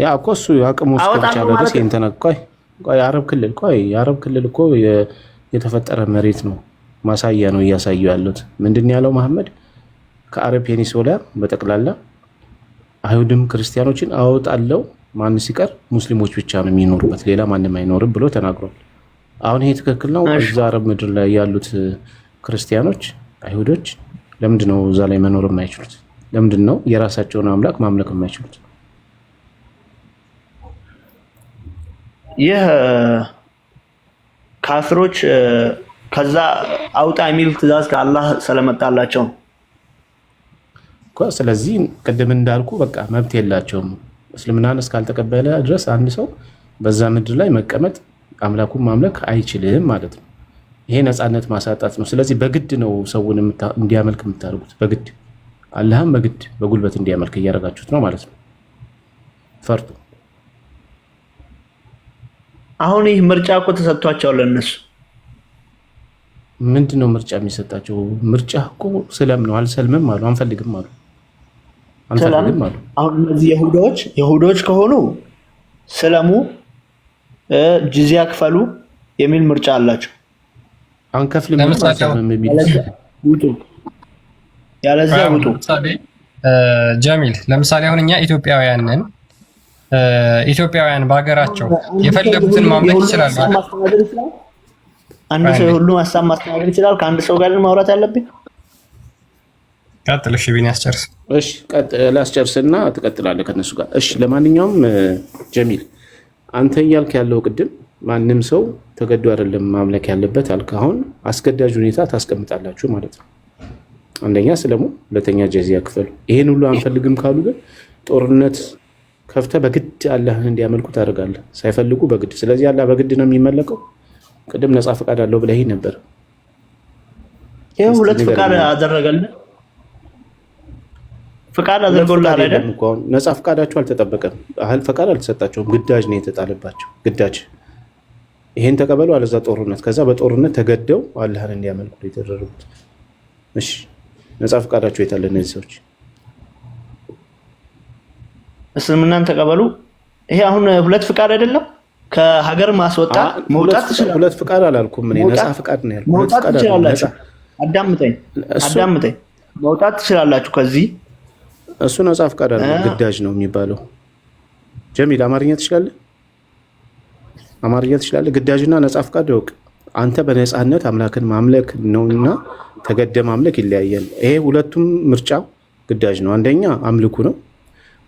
ያ እኮ እሱ ያቅሙ ውስጥ ብቻ ለደስ እንተነቆይ የአረብ ክልል እኮ የተፈጠረ መሬት ነው፣ ማሳያ ነው እያሳዩ ያሉት። ምንድን ያለው መሐመድ ከአረብ ፔኒንሱላ በጠቅላላ አይሁድም ክርስቲያኖችን አወጣለሁ፣ ማን ሲቀር ሙስሊሞች ብቻ ነው የሚኖሩበት፣ ሌላ ማንም አይኖርም ብሎ ተናግሯል። አሁን ይሄ ትክክል ነው? እዛ አረብ ምድር ላይ ያሉት ክርስቲያኖች አይሁዶች ለምንድን ነው እዛ ላይ መኖር የማይችሉት? ለምንድን ነው የራሳቸውን አምላክ ማምለክ የማይችሉት? ይህ ካፍሮች ከዛ አውጣ የሚል ትእዛዝ ከአላህ ስለመጣላቸው ስለዚህ ቅድም እንዳልኩ በቃ መብት የላቸውም። እስልምናን እስካልተቀበለ ድረስ አንድ ሰው በዛ ምድር ላይ መቀመጥ አምላኩን ማምለክ አይችልም ማለት ነው። ይሄ ነፃነት ማሳጣት ነው። ስለዚህ በግድ ነው ሰውን እንዲያመልክ የምታደርጉት። በግድ አላህም በግድ በጉልበት እንዲያመልክ እያደረጋችሁት ነው ማለት ነው። ፈርቶ አሁን ይህ ምርጫ እኮ ተሰጥቷቸዋል ለእነሱ። ምንድነው ምርጫ የሚሰጣቸው? ምርጫ እኮ ስለም ነው። አልሰልምም አሉ፣ አንፈልግም አሉ፣ አንፈልግም አሉ። አሁን እነዚህ ይሁዶች ከሆኑ ስለሙ፣ ጂዚያ ክፈሉ የሚል ምርጫ አላቸው። አንከፍልም የሚል ውጡ፣ ያለዚያ ውጡ። ጀሚል ለምሳሌ አሁን እኛ ኢትዮጵያውያን በሀገራቸው የፈለጉትን ማምለክ ይችላሉ። አንድ ሰው ሁሉ ሀሳብ ማስተናገድ ይችላል። ከአንድ ሰው ጋር ማውራት ያለብኝ። ቀጥል። እሺ ቢኒ ያስጨርስ። እሺ ላስጨርስና ትቀጥላለህ ከነሱ ጋር። እሺ ለማንኛውም ጀሚል አንተ እያልክ ያለው ቅድም ማንም ሰው ተገዶ አይደለም ማምለክ ያለበት አልክ። አሁን አስገዳጅ ሁኔታ ታስቀምጣላችሁ ማለት ነው። አንደኛ ስለሙ፣ ሁለተኛ ጀዚያ ክፈሉ። ይሄን ሁሉ አንፈልግም ካሉ ግን ጦርነት ከፍተህ በግድ አላህን እንዲያመልኩ ታደርጋለህ፣ ሳይፈልጉ በግድ። ስለዚህ አላህ በግድ ነው የሚመለከው። ቅድም ነፃ ፈቃድ አለው ብለህ ነበር። ይሄ ሁለት ፈቃድ አደረገልህ፣ ፈቃድ አድርጎልህ አይደል? ነፃ ፈቃዳቸው አልተጠበቀም። አህል ፈቃድ አልተሰጣቸውም። ግዳጅ ነው የተጣለባቸው። ግዳጅ ይሄን ተቀበሉ፣ አለዛ ጦርነት። ከዛ በጦርነት ተገደው አላህን እንዲያመልኩ የተደረጉት። እሺ ነፃ ፈቃዳቸው የታለ? እነዚህ ሰዎች እስልምናን ተቀበሉ። ይሄ አሁን ሁለት ፈቃድ አይደለም? ከሀገር ማስወጣት መውጣት ትችላለህ። ሁለት ፈቃድ አላልኩም እኔ፣ ነፃ ፈቃድ ነው ያልኩት። መውጣት ትችላላችሁ። አዳምጠኝ። መውጣት ትችላላችሁ ከዚህ። እሱ ነፃ ፈቃድ አይደለም፣ ግዳጅ ነው የሚባለው። ጀሚል አማርኛ ትችላለህ? አማርኛ ትችላለህ? ግዳጅና ነፃ ፈቃድ ወቅ አንተ በነፃነት አምላክን ማምለክ ነውና ተገደ ማምለክ ይለያያል። ይሄ ሁለቱም ምርጫ ግዳጅ ነው። አንደኛ አምልኩ ነው፣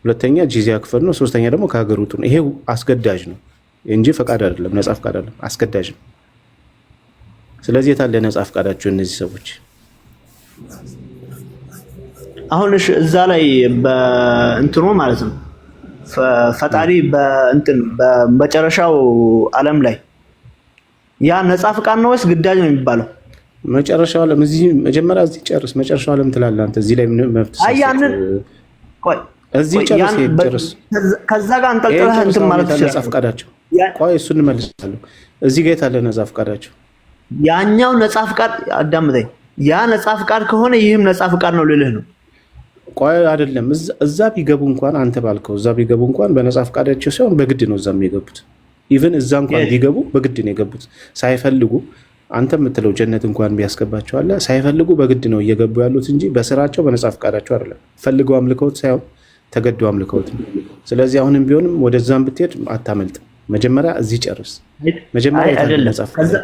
ሁለተኛ ጂዚያ ክፈል ነው፣ ሶስተኛ ደግሞ ከሀገር ውጡ ነው። ይሄ አስገዳጅ ነው እንጂ ፈቃድ አይደለም፣ ነፃ ፈቃድ አይደለም፣ አስገዳጅ ነው። ስለዚህ የታለ ነፃ ፈቃዳቸው እነዚህ ሰዎች? አሁን እዛ ላይ በእንትኑ ማለት ነው ፈጣሪ በመጨረሻው ዓለም ላይ ያ ነፃ ፈቃድ ነው ወይስ ግዳጅ ነው የሚባለው? መጨረሻው ዓለም እዚህ መጀመሪያ እዚህ ጨርስ። መጨረሻው ዓለም ትላለህ አንተ። እዚህ ላይ ምን መፍትሄ? ያንን ቆይ እዚህ ጨርስ። ከዛ ጋር አንጠልጥለህ እንትን ማለት ይችላል። ነፃ ፈቃዳቸው ቆይ እሱን እንመልሳለሁ። እዚህ ጋር የታለ ነፃ ፈቃዳቸው? ያኛው ነፃ ፈቃድ አዳምጠኝ። ያ ነፃ ፈቃድ ከሆነ ይህም ነፃ ፈቃድ ነው ልልህ ነው። ቆይ አይደለም፣ እዛ ቢገቡ እንኳን አንተ ባልከው እዛ ቢገቡ እንኳን በነፃ ፈቃዳቸው ሳይሆን በግድ ነው እዛም የገቡት። ኢቭን እዛ እንኳን ቢገቡ በግድ ነው የገቡት ሳይፈልጉ። አንተ የምትለው ጀነት እንኳን ቢያስገባቸው አለ ሳይፈልጉ በግድ ነው እየገቡ ያሉት እንጂ በስራቸው በነፃ ፈቃዳቸው አይደለም። ፈልገው አምልከውት ሳይሆን ተገደው አምልከውት ነው። ስለዚህ አሁንም ቢሆንም ወደዛም ብትሄድ አታመልጥም። መጀመሪያ እዚህ ጨርስ። መጀመሪያ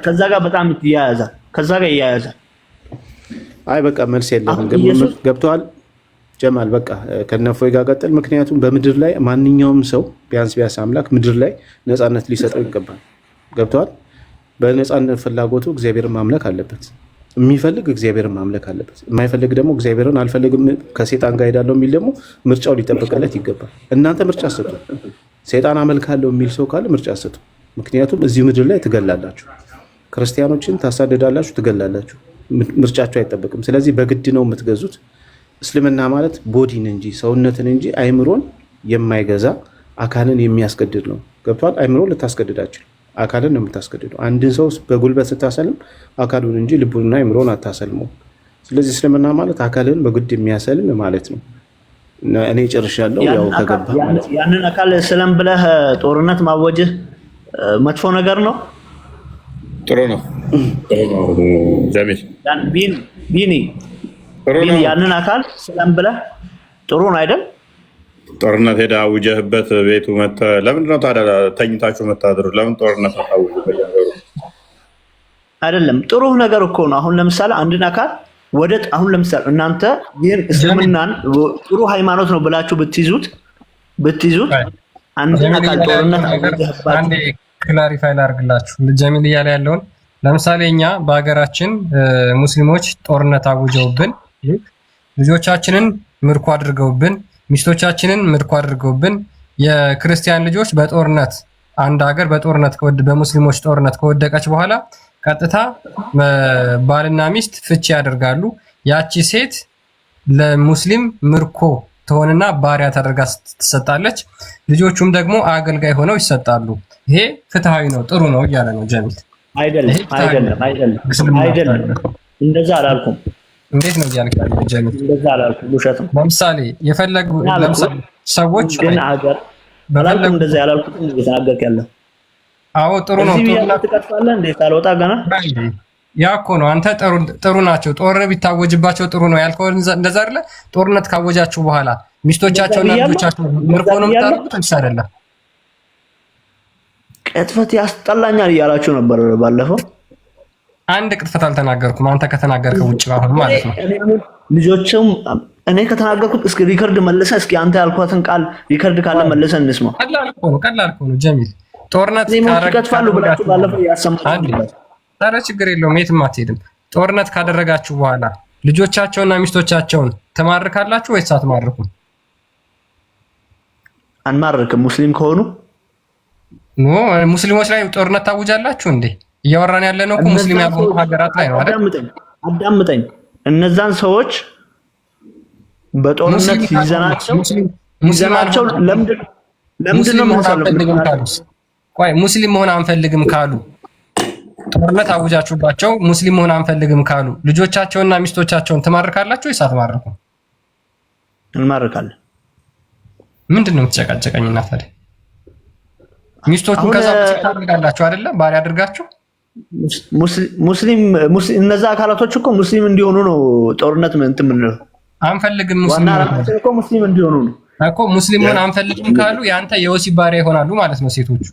ከዛ ጋር በጣም ይያያዛል። ከዛ ጋር ይያያዛል። አይ በቃ መልስ የለህም ግን ገብተዋል ጀማል። በቃ ከነፎይ ጋር ቀጥል። ምክንያቱም በምድር ላይ ማንኛውም ሰው ቢያንስ አምላክ ምድር ላይ ነፃነት ሊሰጠው ይገባል። ገብተዋል። በነፃነት ፍላጎቱ እግዚአብሔርን ማምለክ አለበት። የሚፈልግ እግዚአብሔርን ማምለክ አለበት። የማይፈልግ ደግሞ እግዚአብሔርን አልፈልግም ከሴጣን ጋር ሄዳለሁ የሚል ደግሞ ምርጫው ሊጠበቅለት ይገባል። እናንተ ምርጫ ሰጡ። ሴጣን አመልካለሁ የሚል ሰው ካለ ምርጫ ሰጡ። ምክንያቱም እዚህ ምድር ላይ ትገላላችሁ፣ ክርስቲያኖችን ታሳድዳላችሁ፣ ትገላላችሁ። ምርጫቸው አይጠበቅም። ስለዚህ በግድ ነው የምትገዙት። እስልምና ማለት ቦዲን እንጂ ሰውነትን እንጂ አይምሮን የማይገዛ አካልን የሚያስገድድ ነው። ገብቷል። አይምሮን ልታስገድዳችሁ አካልን ነው የምታስገድደው። አንድን ሰው በጉልበት ስታሰልም አካሉን እንጂ ልቡንና አይምሮን አታሰልመው። ስለዚህ እስልምና ማለት አካልን በግድ የሚያሰልም ማለት ነው። እኔ ጨርሻለሁ። ያው ከገባ ያንን አካል ሰላም ብለህ ጦርነት ማወጅህ መጥፎ ነገር ነው? ጥሩ ነው። ጀሚል ቢኒ ያንን አካል ሰላም ብለህ ጥሩ ነው አይደል? ጦርነት ሄዳ አውጀህበት ቤቱ መተህ ለምንድን ነው ታዲያ ተኝታችሁ መታደሩ? ለምን ጦርነት አታውጁ? አይደለም ጥሩ ነገር እኮ ነው። አሁን ለምሳሌ አንድን አካል አሁን ለምሳሌ እናንተ ይህን እስልምናን ጥሩ ሃይማኖት ነው ብላችሁ ብትይዙት አንድን አካል ጦርነት አንዴ ክላሪፋይ ላድርግላችሁ ጀሚል እያለ ያለውን። ለምሳሌ እኛ በሀገራችን ሙስሊሞች ጦርነት አውጀውብን ልጆቻችንን ምርኮ አድርገውብን፣ ሚስቶቻችንን ምርኮ አድርገውብን፣ የክርስቲያን ልጆች በጦርነት አንድ ሀገር በጦርነት በሙስሊሞች ጦርነት ከወደቀች በኋላ ቀጥታ ባልና ሚስት ፍቺ ያደርጋሉ። ያቺ ሴት ለሙስሊም ምርኮ ትሆንና ባሪያ ተደርጋ ትሰጣለች። ልጆቹም ደግሞ አገልጋይ ሆነው ይሰጣሉ። ይሄ ፍትሃዊ ነው፣ ጥሩ ነው እያለ ነው ጀሚል። አይደለም። እንደዛ አላልኩም። እንዴት ነው እያልክ ያለው ጀሚል? እንደዛ አላልኩም፣ ውሸት ነው። ለምሳሌ ሰዎች ግን ሀገር በላልኩም እንደዛ ያላልኩት እየተናገርክ ያለው። አዎ ጥሩ ነው። ትቀጥፋለህ እንዴ? ካልወጣ ገና ያ እኮ ነው። አንተ ጥሩ ናቸው ጦርነት ቢታወጅባቸው ጥሩ ነው ያልከው እንደዛ አይደለ? ጦርነት ካወጃችሁ በኋላ ሚስቶቻቸውና ልጆቻቸው ምርኮ ነው የምታደርጉት እንዴ? አይደለም። ቅጥፈት ያስጠላኛል እያላችሁ ነበር ባለፈው። አንድ ቅጥፈት አልተናገርኩም። አንተ ከተናገርከው ውጭ አሁን ማለት ነው። ልጆችም እኔ ከተናገርኩት እስኪ ሪከርድ መልሰህ እስኪ አንተ ያልኳትን ቃል ሪከርድ ካለ መልሰህ እንስማ። ቀላል እኮ ነው ጀሚል። ጦርነት ካደረጋችሁ ብላችሁ ባለፈው ያሰማችሁ። ኧረ ችግር የለውም የትም አትሄድም። ጦርነት ካደረጋችሁ በኋላ ልጆቻቸውና ሚስቶቻቸውን ትማርካላችሁ ወይስ አትማርኩም? አንማርክም። ሙስሊም ከሆኑ ሙስሊሞች ላይ ጦርነት ታውጃላችሁ እንዴ? እያወራን ያለ ነው እኮ ሙስሊም ያልሆኑ ሀገራት ላይ ነው አይደል? አዳምጠኝ። እነዛን ሰዎች በጦርነት ይዘናቸው ለምንድን ነው የምንሰልፈው? ቆይ ሙስሊም መሆን አንፈልግም ካሉ ጦርነት አውጃችሁባቸው ሙስሊም መሆን አንፈልግም ካሉ ልጆቻቸውና ሚስቶቻቸውን ትማርካላችሁ ወይስ አትማርኩም? እንማርካለን። ምንድን ነው የምትጨቃጨቀኝ? እና ታዲያ ሚስቶቹን ከዛ ታደርጋላችሁ አይደለ? ባሪያ አድርጋችሁ ሙስሊም እነዛ አካላቶች እኮ ሙስሊም እንዲሆኑ ነው ጦርነት እንትን የምንለው። አንፈልግም ሙስሊም እንዲሆኑ ነው እኮ። ሙስሊም መሆን አንፈልግም ካሉ ያንተ የወሲብ ባሪያ ይሆናሉ ማለት ነው ሴቶቹ።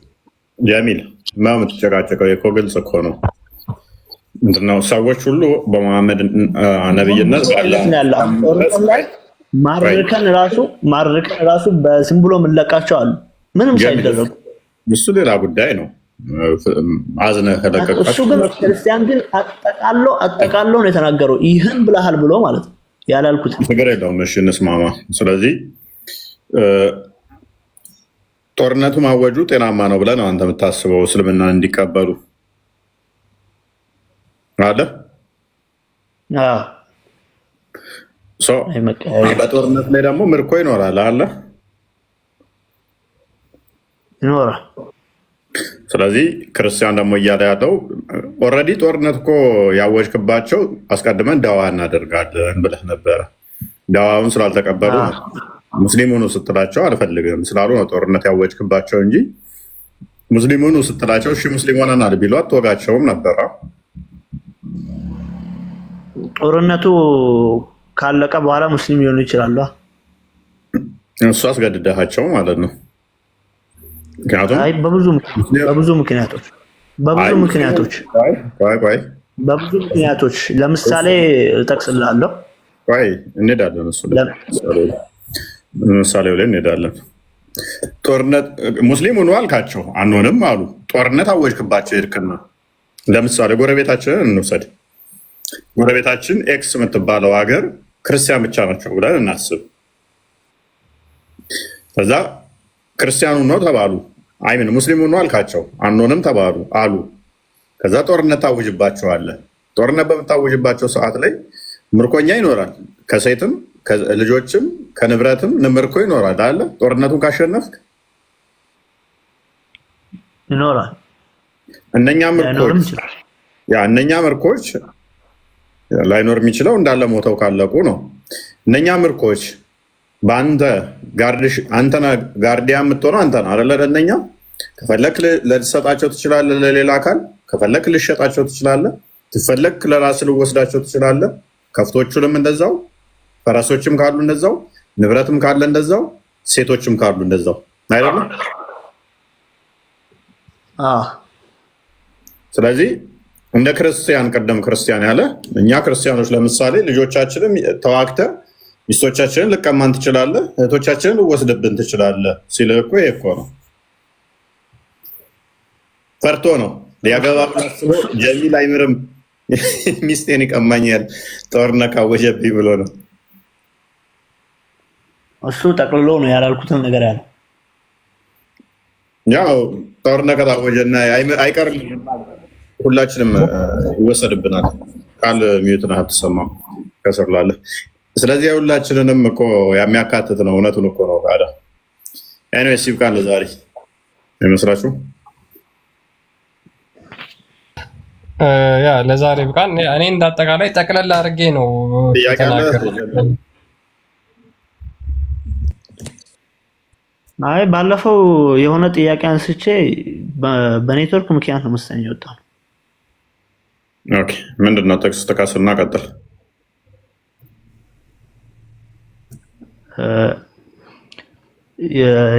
ጀሚል የምትጨቃጨቀው እኮ ግልጽ እኮ ነው። ምንድን ነው ሰዎች ሁሉ በመሐመድ ነብይነት ማርከን ራሱ በስም ብሎ የምንለቃቸው አሉ ምንም ሳይደረጉ። እሱ ሌላ ጉዳይ ነው። አዝነህ ከለቀቃቸው እሱ ግን ክርስቲያን ግን አጠቃሎ ነው የተናገረው። ይህን ብለሃል ብሎ ማለት ነው ያላልኩት ነገር የለውም። እሺ እንስማማ። ስለዚህ ጦርነቱ ማወጁ ጤናማ ነው ብለህ ነው አንተ የምታስበው? እስልምናን እንዲቀበሉ አለ። በጦርነት ላይ ደግሞ ምርኮ ይኖራል አለ ይኖራል። ስለዚህ ክርስቲያን ደግሞ እያለ ያለው ኦልሬዲ ጦርነት እኮ ያወጅክባቸው አስቀድመን ዳዋ እናደርጋለን ብለህ ነበረ። ዳዋውን ስላልተቀበሉ ሙስሊሙን ስትላቸው አልፈልግም ስላሉ ነው ጦርነት ያወጅክባቸው እንጂ ሙስሊሙን ስትላቸው እሺ ሙስሊም ሆነናል ቢሉ አትወጋቸውም ነበረ። ጦርነቱ ካለቀ በኋላ ሙስሊም ሊሆኑ ይችላሉ። እሱ አስገድደሃቸው ማለት ነው። በብዙ ምክንያቶች ለምሳሌ እጠቅስልሃለሁ። እንሄዳለን እሱ ምሳሌው ላይ እንሄዳለን። ጦርነት ሙስሊም ሆኖ አልካቸው አንሆንም አሉ። ጦርነት አወጅክባቸው ሄድክና ለምሳሌ ጎረቤታችንን እንውሰድ። ጎረቤታችን ኤክስ የምትባለው ሀገር ክርስቲያን ብቻ ናቸው ብለን እናስብ። ከዛ ክርስቲያኑ ነው ተባሉ። አይምን ሙስሊሙ ነው አልካቸው አንሆንም ተባሉ አሉ። ከዛ ጦርነት ታውጅባቸዋለህ። ጦርነት በምታውጅባቸው ሰዓት ላይ ምርኮኛ ይኖራል። ከሴትም ከልጆችም ከንብረትም ምርኮ ይኖራል አለ። ጦርነቱን ካሸነፍክ ይኖራል። እነኛ ምርኮች ላይኖር የሚችለው እንዳለ ሞተው ካለቁ ነው። እነኛ ምርኮች በአንተ አንተና ጋርዲያ የምትሆነው አንተ ነው አይደለ? ለእነኛ ከፈለክ ልትሰጣቸው ትችላለህ ለሌላ አካል፣ ከፈለክ ልሸጣቸው ትችላለህ፣ ትፈለክ ለራስ ልወስዳቸው ትችላለህ። ከፍቶቹንም እንደዛው፣ ፈረሶችም ካሉ እንደዛው፣ ንብረትም ካለ እንደዛው፣ ሴቶችም ካሉ እንደዛው አይደለም? ስለዚህ እንደ ክርስቲያን ቀደም ክርስቲያን ያለ እኛ ክርስቲያኖች ለምሳሌ ልጆቻችንም ተዋግተህ ሚስቶቻችንን ልቀማን ትችላለህ፣ እህቶቻችንን ልወስድብን ትችላለህ ሲል እኮ ይሄ እኮ ነው። ፈርቶ ነው ሊያገባ አስቦ ጀሚል አይምርም ሚስቴን ይቀማኛል ጦርነት ካወጀብኝ ብሎ ነው። እሱ ጠቅልሎ ነው ያላልኩትን ነገር ያለው። ያው ጦርነት ከታወጀና አይቀርም ሁላችንም ይወሰድብናል። ቃል ሚዩትን አትሰማም ከስር ላለ። ስለዚህ ሁላችንንም እኮ የሚያካትት ነው። እውነቱን እኮ ነው። ታዲያ ኤኒዌይስ ይብቃን ለዛሬ አይመስላችሁም? ያ ለዛሬ ብቃን። እኔ እንዳጠቃላይ ጠቅለል አድርጌ ነው ተናገርኩት። አይ ባለፈው የሆነ ጥያቄ አንስቼ በኔትወርክ ምክንያት ነው መሰለኝ የወጣው። ኦኬ ምንድነው? ጥቅስ ጥቀስና ቀጥል።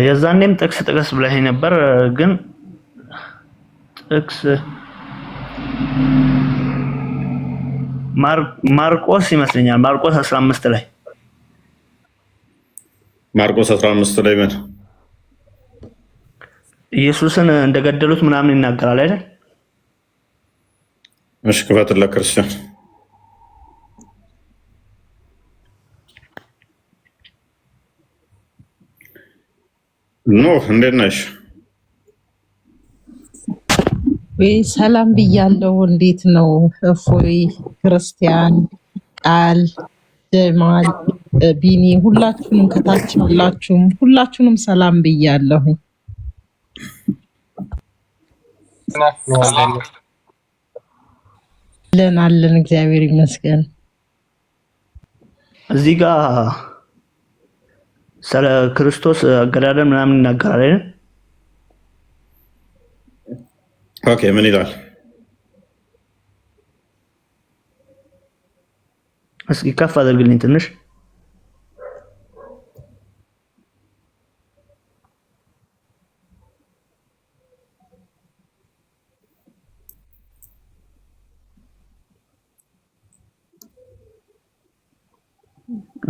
የዛኔም ጥቅስ ጥቀስ ብለኸኝ ነበር፣ ግን ጥቅስ ማርቆስ ይመስለኛል። ማርቆስ 15 ላይ ማርቆስ 15 ላይ ምን ኢየሱስን እንደገደሉት ምናምን ይናገራል አይደል? እሺ ክፈትለት ክርስቲያን። ኖ እንዴት ነሽ? ወይ ሰላም ብያለሁ። እንዴት ነው እፎይ፣ ክርስቲያን፣ ቃል፣ ጀማል፣ ቢኒ ሁላችሁንም ከታች ሁላችሁንም ሰላም ብያለሁ። አለን እግዚአብሔር ይመስገን። እዚህ ጋር ስለ ክርስቶስ አገዳደል ምናምን ይናገራል አይደል? ኦኬ ምን ይላል? እስኪ ከፍ አድርግልኝ ትንሽ።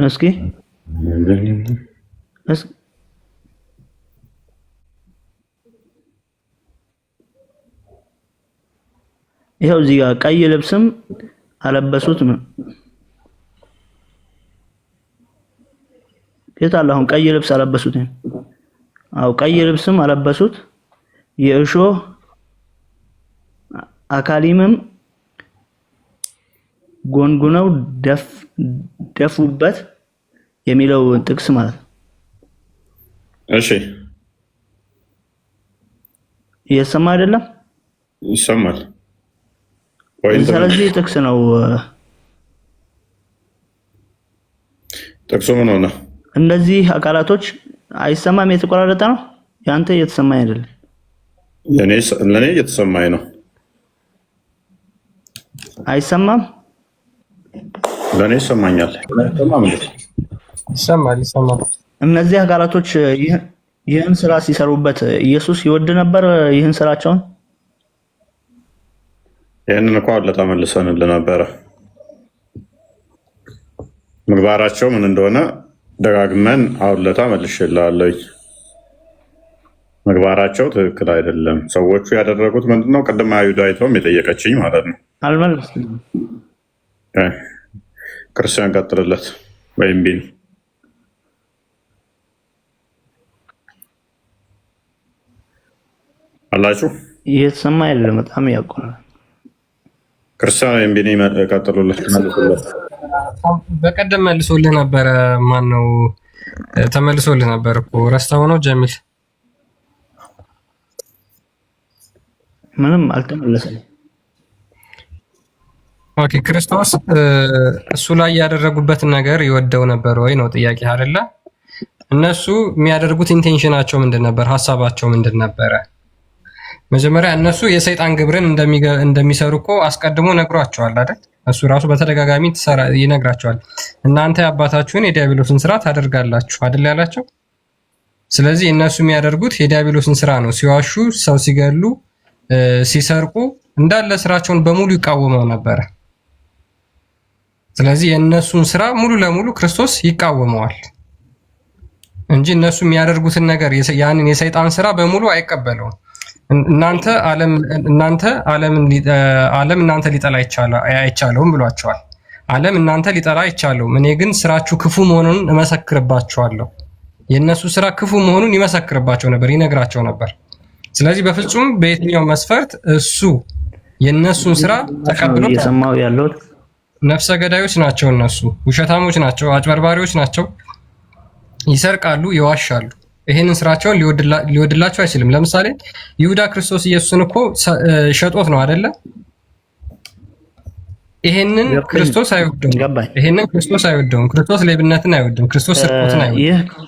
እስኪ ይኸው እዚህ ጋር ቀይ ልብስም አለበሱት። የታለ አሁን ቀይ ልብስ አለበሱት? አው ቀይ ልብስም አለበሱት፣ የእሾህ አካሊምም ጎንጉነው ደፉበት የሚለው ጥቅስ ማለት ነው። እሺ እየሰማ አይደለም? ይሰማል። ስለዚህ ጥቅስ ነው። ጥቅሱ ምን ሆነ? እነዚህ አቃላቶች አይሰማም፣ የተቆራረጠ ነው። ያንተ እየተሰማኝ አይደለም። ለኔ እየተሰማኝ ነው። አይሰማም? ለኔ ይሰማኛል። ይሰማል። እነዚህ አቃላቶች ይህን ስራ ሲሰሩበት ኢየሱስ ይወድ ነበር ይህን ስራቸውን? ይህንን እኮ አለታ መልሰንል ነበረ። ምግባራቸው ምን እንደሆነ ደጋግመን አውለታ መልሼልሃለሁ። ምግባራቸው ትክክል አይደለም። ሰዎቹ ያደረጉት ምንድነው? ቅድም አይሁዳዊቷም የጠየቀችኝ ማለት ነው። አልመለስም። ክርስቲያን ቀጥልለት ወይም ቢል አላችሁ። እየተሰማ አይደለም፣ በጣም ያቆራል። ክርስቲያን ወይም ቢኒ ቀጥሉለት። በቀደም መልሶልህ ነበረ። ማን ነው ተመልሶልህ ነበር እኮ ረስተው ነው ጀሚል? ምንም አልተመለሰልኝ። ኦኬ ክርስቶስ እሱ ላይ ያደረጉበትን ነገር ይወደው ነበር ወይ ነው ጥያቄ አይደለ? እነሱ የሚያደርጉት ኢንቴንሽናቸው ምንድን ነበር? ሀሳባቸው ምንድን ነበረ? መጀመሪያ እነሱ የሰይጣን ግብርን እንደሚሰሩ እኮ አስቀድሞ ነግሯቸዋል አይደል? እሱ ራሱ በተደጋጋሚ ይነግራቸዋል። እናንተ የአባታችሁን የዲያብሎስን ስራ ታደርጋላችሁ አይደል ያላቸው። ስለዚህ እነሱ የሚያደርጉት የዲያብሎስን ስራ ነው። ሲዋሹ፣ ሰው ሲገሉ፣ ሲሰርቁ እንዳለ ስራቸውን በሙሉ ይቃወመው ነበረ። ስለዚህ የእነሱን ስራ ሙሉ ለሙሉ ክርስቶስ ይቃወመዋል እንጂ እነሱ የሚያደርጉትን ነገር ያንን የሰይጣን ስራ በሙሉ አይቀበለውም። ዓለም እናንተ ሊጠላ አይቻለውም ብሏቸዋል። ዓለም እናንተ ሊጠላ አይቻለውም፣ እኔ ግን ስራችሁ ክፉ መሆኑን እመሰክርባችኋለሁ የእነሱ ስራ ክፉ መሆኑን ይመሰክርባቸው ነበር፣ ይነግራቸው ነበር። ስለዚህ በፍጹም በየትኛው መስፈርት እሱ የእነሱን ስራ ተቀብሎ እየሰማሁ ያለሁት ነፍሰ ገዳዮች ናቸው፣ እነሱ ውሸታሞች ናቸው፣ አጭበርባሪዎች ናቸው፣ ይሰርቃሉ፣ ይዋሻሉ። ይሄንን ስራቸውን ሊወድላቸው አይችልም። ለምሳሌ ይሁዳ ክርስቶስ ኢየሱስን እኮ ሸጦት ነው አይደለ? ይሄንን ክርስቶስ አይወደውም። ይሄንን ክርስቶስ አይወደውም። ክርስቶስ ሌብነትን አይወድም። ክርስቶስ ስርቆትን አይወድም።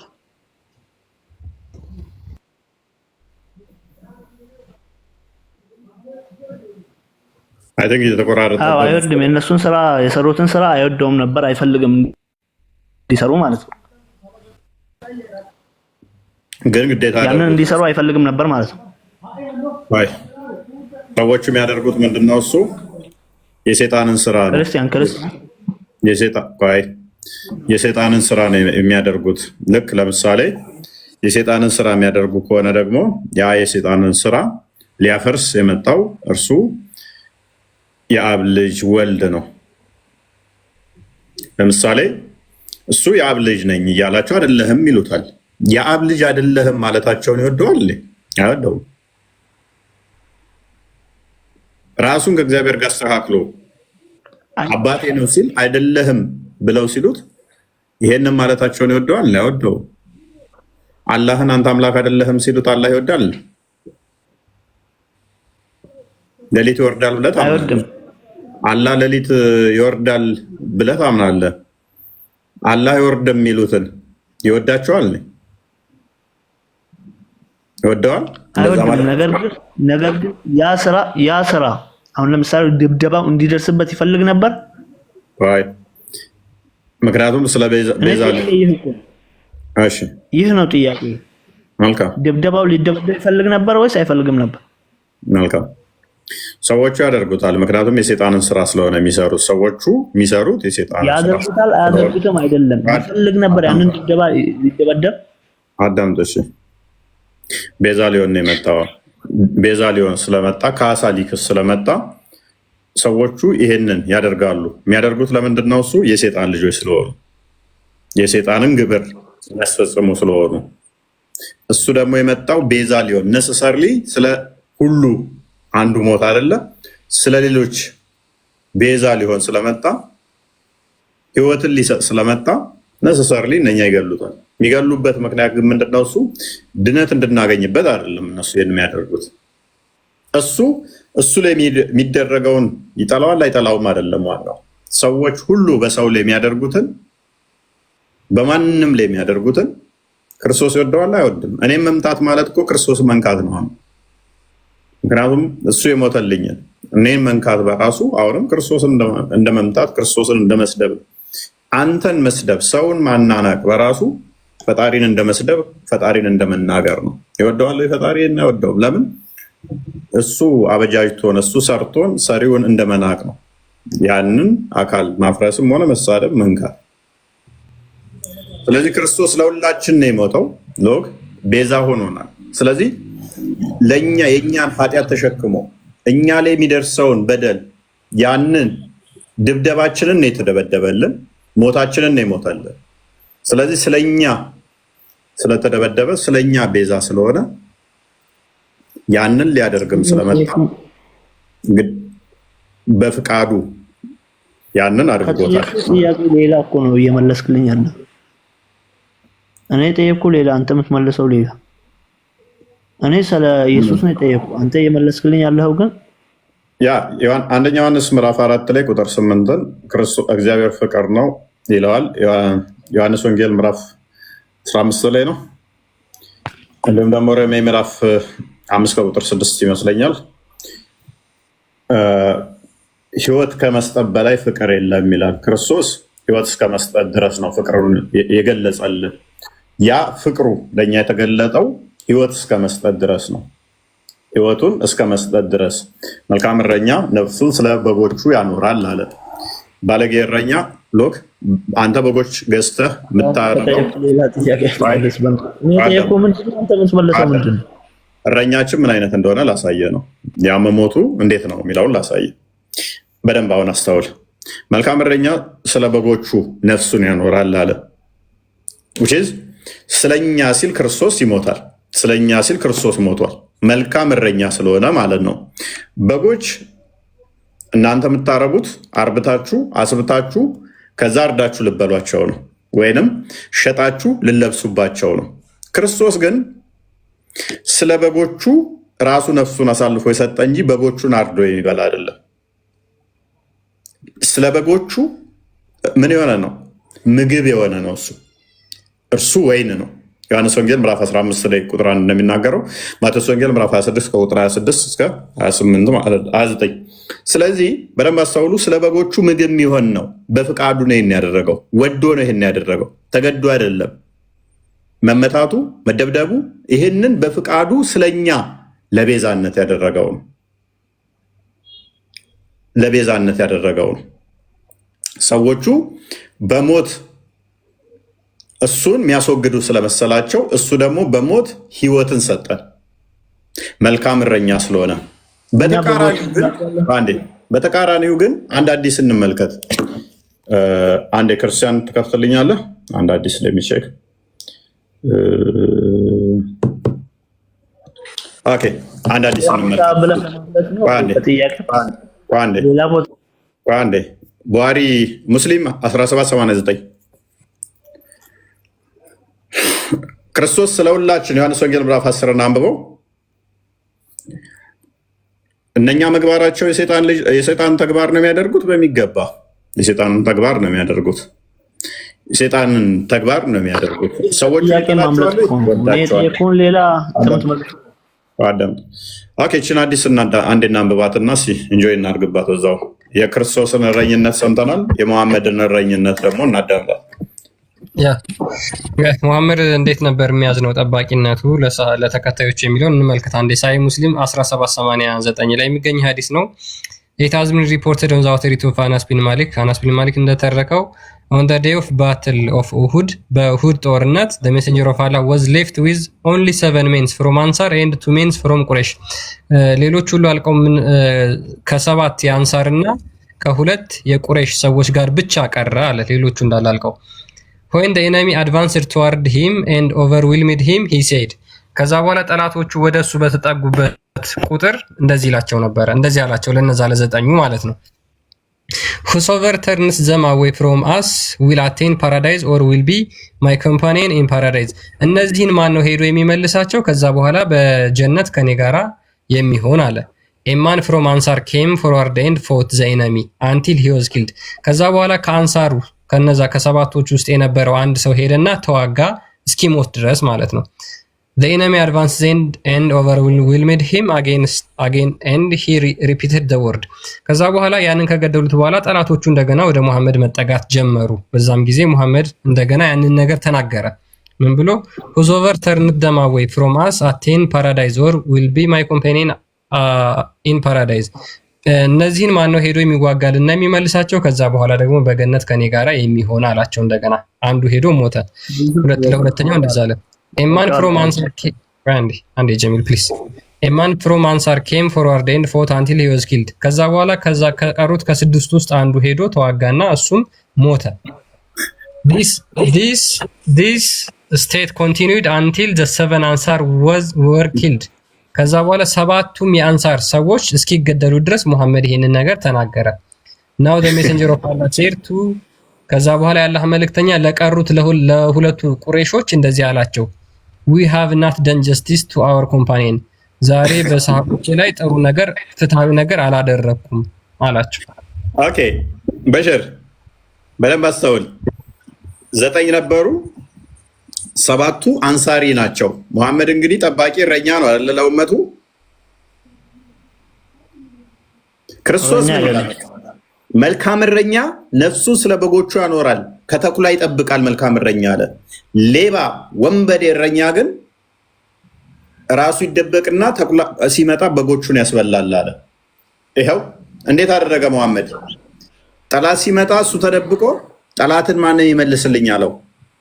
አይወድም። የእነሱን ስራ የሰሩትን ስራ አይወደውም ነበር፣ አይፈልግም እንዲሰሩ ማለት ነው። ግን ግዴታ ያንን እንዲሰሩ አይፈልግም ነበር ማለት ነው። ሰዎቹ የሚያደርጉት ምንድነው? እሱ የሰይጣንን ስራ ነው። የሰይጣንን ስራ ነው የሚያደርጉት። ልክ ለምሳሌ የሰይጣንን ስራ የሚያደርጉ ከሆነ ደግሞ ያ የሰይጣንን ስራ ሊያፈርስ የመጣው እርሱ የአብ ልጅ ወልድ ነው። ለምሳሌ እሱ የአብ ልጅ ነኝ እያላቸው አይደለህም ይሉታል። የአብ ልጅ አይደለህም ማለታቸውን ይወደዋል? አይወደውም። ራሱን ከእግዚአብሔር ጋር አስተካክሎ አባቴ ነው ሲል አይደለህም ብለው ሲሉት ይሄንን ማለታቸውን ይወደዋል? አይወደውም። አላህን አንተ አምላክ አይደለህም ሲሉት አላህ ይወዳል? ሌሊት ይወርዳል ብለህ ታምናለህ? አላህ ሌሊት ይወርዳል ብለህ ታምናለህ? አላህ ይወርድም የሚሉትን ይወዳቸዋል? ይወደዋል? ነገር ግን ያ ስራ አሁን ለምሳሌ ድብደባው እንዲደርስበት ይፈልግ ነበር። ምክንያቱም ስለ ቤዛ ይህ ነው ጥያቄ። መልካም። ድብደባው ሊደበደብ ይፈልግ ነበር ወይስ አይፈልግም ነበር? መልካም። ሰዎቹ ያደርጉታል። ምክንያቱም የሰይጣንን ስራ ስለሆነ የሚሰሩት ሰዎቹ የሚሰሩት የሰይጣንን ስራ ያደርጉታል። አያደርጉትም አይደለም፣ ይፈልግ ነበር ያንን ድብደባ ሊደበደብ። አዳምጥ። ቤዛ ሊሆን ነው የመጣው። ቤዛ ሊሆን ስለመጣ ካሳ ሊክስ ስለመጣ ሰዎቹ ይሄንን ያደርጋሉ። የሚያደርጉት ለምንድን ነው? እሱ የሰይጣን ልጆች ስለሆኑ የሰይጣንን ግብር የሚያስፈጽሙ ስለሆኑ እሱ ደግሞ የመጣው ቤዛ ሊሆን ነሰሰርሊ ስለ ሁሉ አንዱ ሞት አይደለ፣ ስለ ሌሎች ቤዛ ሊሆን ስለመጣ ህይወትን ሊሰጥ ስለመጣ ነሰሰርሊ እነኛ ይገሉታል። የሚገሉበት ምክንያት ግን ምንድነው? እሱ ድነት እንድናገኝበት አይደለም። እነሱ ይሄን የሚያደርጉት እሱ ላይ የሚደረገውን ይጠላዋል አይጠላውም አይደለም። ዋናው ሰዎች ሁሉ በሰው ላይ የሚያደርጉትን በማንም ላይ የሚያደርጉትን ክርስቶስ ይወደዋል አይወድም? እኔም መምታት ማለት እኮ ክርስቶስ መንካት ነው። ምክንያቱም እሱ የሞተልኝን እኔን መንካት በራሱ አሁንም ክርስቶስን እንደመምታት ክርስቶስን እንደመስደብ፣ አንተን መስደብ፣ ሰውን ማናናቅ በራሱ ፈጣሪን እንደመስደብ፣ ፈጣሪን እንደመናገር ነው። ይወደዋል ፈጣሪን አይወደውም? ለምን? እሱ አበጃጅቶን እሱ ሰርቶን ሰሪውን እንደመናቅ ነው። ያንን አካል ማፍረስም ሆነ መሳደብ መንካት። ስለዚህ ክርስቶስ ለሁላችን ነው የሞተው፣ ሎግ ቤዛ ሆኖናል። ስለዚህ ለእኛ የእኛን ኃጢአት ተሸክሞ እኛ ላይ የሚደርሰውን በደል ያንን ድብደባችንን ነው የተደበደበልን፣ ሞታችንን ነው የሞተልን። ስለዚህ ስለኛ ስለተደበደበ ስለኛ ቤዛ ስለሆነ ያንን ሊያደርግም ስለመጣ በፍቃዱ ያንን አድርጎታል። ሌላ እኮ ነው እየመለስክልኝ ያለ። እኔ ጠየቅኩ ሌላ፣ አንተ የምትመልሰው ሌላ። እኔ ስለ ኢየሱስ ነው የጠየቅኩ፣ አንተ እየመለስክልኝ ያለው ግን አንደኛ ዮሐንስ ምዕራፍ 4 ላይ ቁጥር 8 ክርስቶስ እግዚአብሔር ፍቅር ነው ይለዋል። ዮሐንስ ወንጌል ምዕራፍ 15 ላይ ነው። እንዲሁም ደግሞ ሮሜ ምዕራፍ 5 ቁጥር 6 ይመስለኛል። ሕይወት ከመስጠት በላይ ፍቅር የለም ይላል። ክርስቶስ ሕይወት እስከ መስጠት ድረስ ነው ፍቅሩን የገለጸልን። ያ ፍቅሩ ለእኛ የተገለጠው ሕይወት እስከ መስጠት ድረስ ነው። ሕይወቱን እስከ መስጠት ድረስ መልካም እረኛ ነፍሱን ስለ በጎቹ ያኖራል አለ። ባለጌ እረኛ ሎክ አንተ በጎች ገዝተህ እረኛችን ምን አይነት እንደሆነ ላሳየ ነው። ያ መሞቱ እንዴት ነው የሚለውን ላሳየ። በደንብ አሁን አስተውል። መልካም እረኛ ስለ በጎቹ ነፍሱን ያኖራል አለ። ስለኛ ሲል ክርስቶስ ይሞታል። ስለኛ ሲል ክርስቶስ ሞቷል። መልካም እረኛ ስለሆነ ማለት ነው። በጎች እናንተ የምታረቡት አርብታችሁ አስብታችሁ ከዛ አርዳችሁ ልበሏቸው ነው፣ ወይንም ሸጣችሁ ልለብሱባቸው ነው። ክርስቶስ ግን ስለ በጎቹ ራሱ ነፍሱን አሳልፎ የሰጠ እንጂ በጎቹን አርዶ የሚበላ አይደለም። ስለ በጎቹ ምን የሆነ ነው? ምግብ የሆነ ነው። እርሱ ወይን ነው። ዮሐንስ ወንጌል ምዕራፍ 15 ላይ ቁጥር 1 እንደሚናገረው፣ ማቴዎስ ወንጌል ምዕራፍ 26 ከቁጥር 26 እስከ 29። ስለዚህ በደንብ አስተውሉ። ስለ በጎቹ ምግብ የሚሆን ነው። በፍቃዱ ነው ይህን ያደረገው። ወዶ ነው ይህን ያደረገው። ተገዶ አይደለም። መመታቱ፣ መደብደቡ ይህንን በፍቃዱ ስለኛ ለቤዛነት ያደረገው ነው። ለቤዛነት ያደረገው ነው። ሰዎቹ በሞት እሱን የሚያስወግዱ ስለመሰላቸው እሱ ደግሞ በሞት ሕይወትን ሰጠን፣ መልካም እረኛ ስለሆነ። በተቃራኒው ግን አንድ አዲስ እንመልከት። አንድ ክርስቲያን ትከፍትልኛለህ? አንድ አዲስ ለሚቼክ ኦኬ። አንድ አዲስ እንመልከት። ቡሃሪ ሙስሊም 1789 ክርስቶስ ስለሁላችን ዮሐንስ ወንጌል ምዕራፍ 10 አንብበው። እነኛ ምግባራቸው የሰይጣን ተግባር ነው የሚያደርጉት። በሚገባ የሰይጣንን ተግባር ነው የሚያደርጉት። የሰይጣንን ተግባር ነው የሚያደርጉት። ሰዎች ችን አዲስ አንዴ እናንብባትና እንጆይ እናድርግባት በዛው። የክርስቶስን እረኝነት ሰምተናል። የመሐመድን እረኝነት ደግሞ እናዳምጣል። ሙሐመድ እንዴት ነበር የሚያዝነው ጠባቂነቱ ለተከታዮች የሚለውን እንመልከት። አንዴ ሳይ ሙስሊም 1789 ላይ የሚገኝ ሀዲስ ነው። It has been reported on the authority of Anas bin Malik እንደተረከው on the day of battle of Uhud, በኡሁድ ጦርነት the messenger of Allah was left with only 7 men from Ansar and 2 men from Quraysh. ሌሎች ሁሉ አልቀው ከሰባት የአንሳርና ከሁለት የቁረይሽ ሰዎች ጋር ብቻ ቀረ አለ። ሌሎቹ እንዳላልቀው when the enemy advanced toward him and overwhelmed him he said, ከዛ በኋላ ጠላቶቹ ወደሱ በተጠጉበት ቁጥር እንደዚህ ይላቸው ነበር። እንደዚህ አላቸው ለነዛ ለዘጠኙ ማለት ነው። whosoever turns them away from us will attain paradise or will be my companion in paradise. እነዚህን ማን ነው ሄዶ የሚመልሳቸው? ከዛ በኋላ በጀነት ከኔ ጋራ የሚሆን አለ። a man from Ansar came forward and fought the enemy until he was killed. ከዛ በኋላ ከአንሳሩ ከነዛ ከሰባቶች ውስጥ የነበረው አንድ ሰው ሄደና ተዋጋ እስኪሞት ድረስ ማለት ነው። The enemy advanced and overwhelmed him again and he repeated the word. ከዛ በኋላ ያንን ከገደሉት በኋላ ጠላቶቹ እንደገና ወደ መሐመድ መጠጋት ጀመሩ። በዛም ጊዜ መሐመድ እንደገና ያንን ነገር ተናገረ። ምን ብሎ? whosoever turned them away from us attain paradise or will be my companion in paradise. እነዚህን ማን ነው ሄዶ የሚዋጋልና የሚመልሳቸው? ከዛ በኋላ ደግሞ በገነት ከኔ ጋራ የሚሆን አላቸው። እንደገና አንዱ ሄዶ ሞተ። ለሁለተኛው እንደዛ አለ። A man from Ansar came, Andy Jamil please. A man from Ansar came forward and fought until he was killed. ከዛ በኋላ ከዛ ከቀሩት ከስድስት ውስጥ አንዱ ሄዶ ተዋጋና እሱም ሞተ። This state continued until the 7 Ansar were killed. ከዛ በኋላ ሰባቱም የአንሳር ሰዎች እስኪገደሉ ድረስ መሐመድ ይሄንን ነገር ተናገረ። Now the messenger of Allah said to, ከዛ በኋላ ያላህ መልእክተኛ ለቀሩት ለሁለቱ ቁረይሾች እንደዚህ አላቸው። We have not done justice to our companion. ዛሬ በሰሃቦቼ ላይ ጥሩ ነገር ፍትሃዊ ነገር አላደረኩም አላቸው። ኦኬ በሽር በደንብ አስተውል። 9 ነበሩ፣ 7ቱ አንሳሪ ናቸው። መሐመድ እንግዲህ ጠባቂ እረኛ ነው አይደል? ለኡመቱ ክርስቶስ መልካም እረኛ ነፍሱ ስለ በጎቹ ያኖራል፣ ከተኩላ ይጠብቃል። መልካም እረኛ አለ። ሌባ ወንበዴ እረኛ ግን ራሱ ይደበቅና ተኩላ ሲመጣ በጎቹን ያስበላል አለ። ይኸው እንዴት አደረገ መሐመድ? ጠላት ሲመጣ እሱ ተደብቆ ጠላትን ማንን ይመልስልኝ አለው።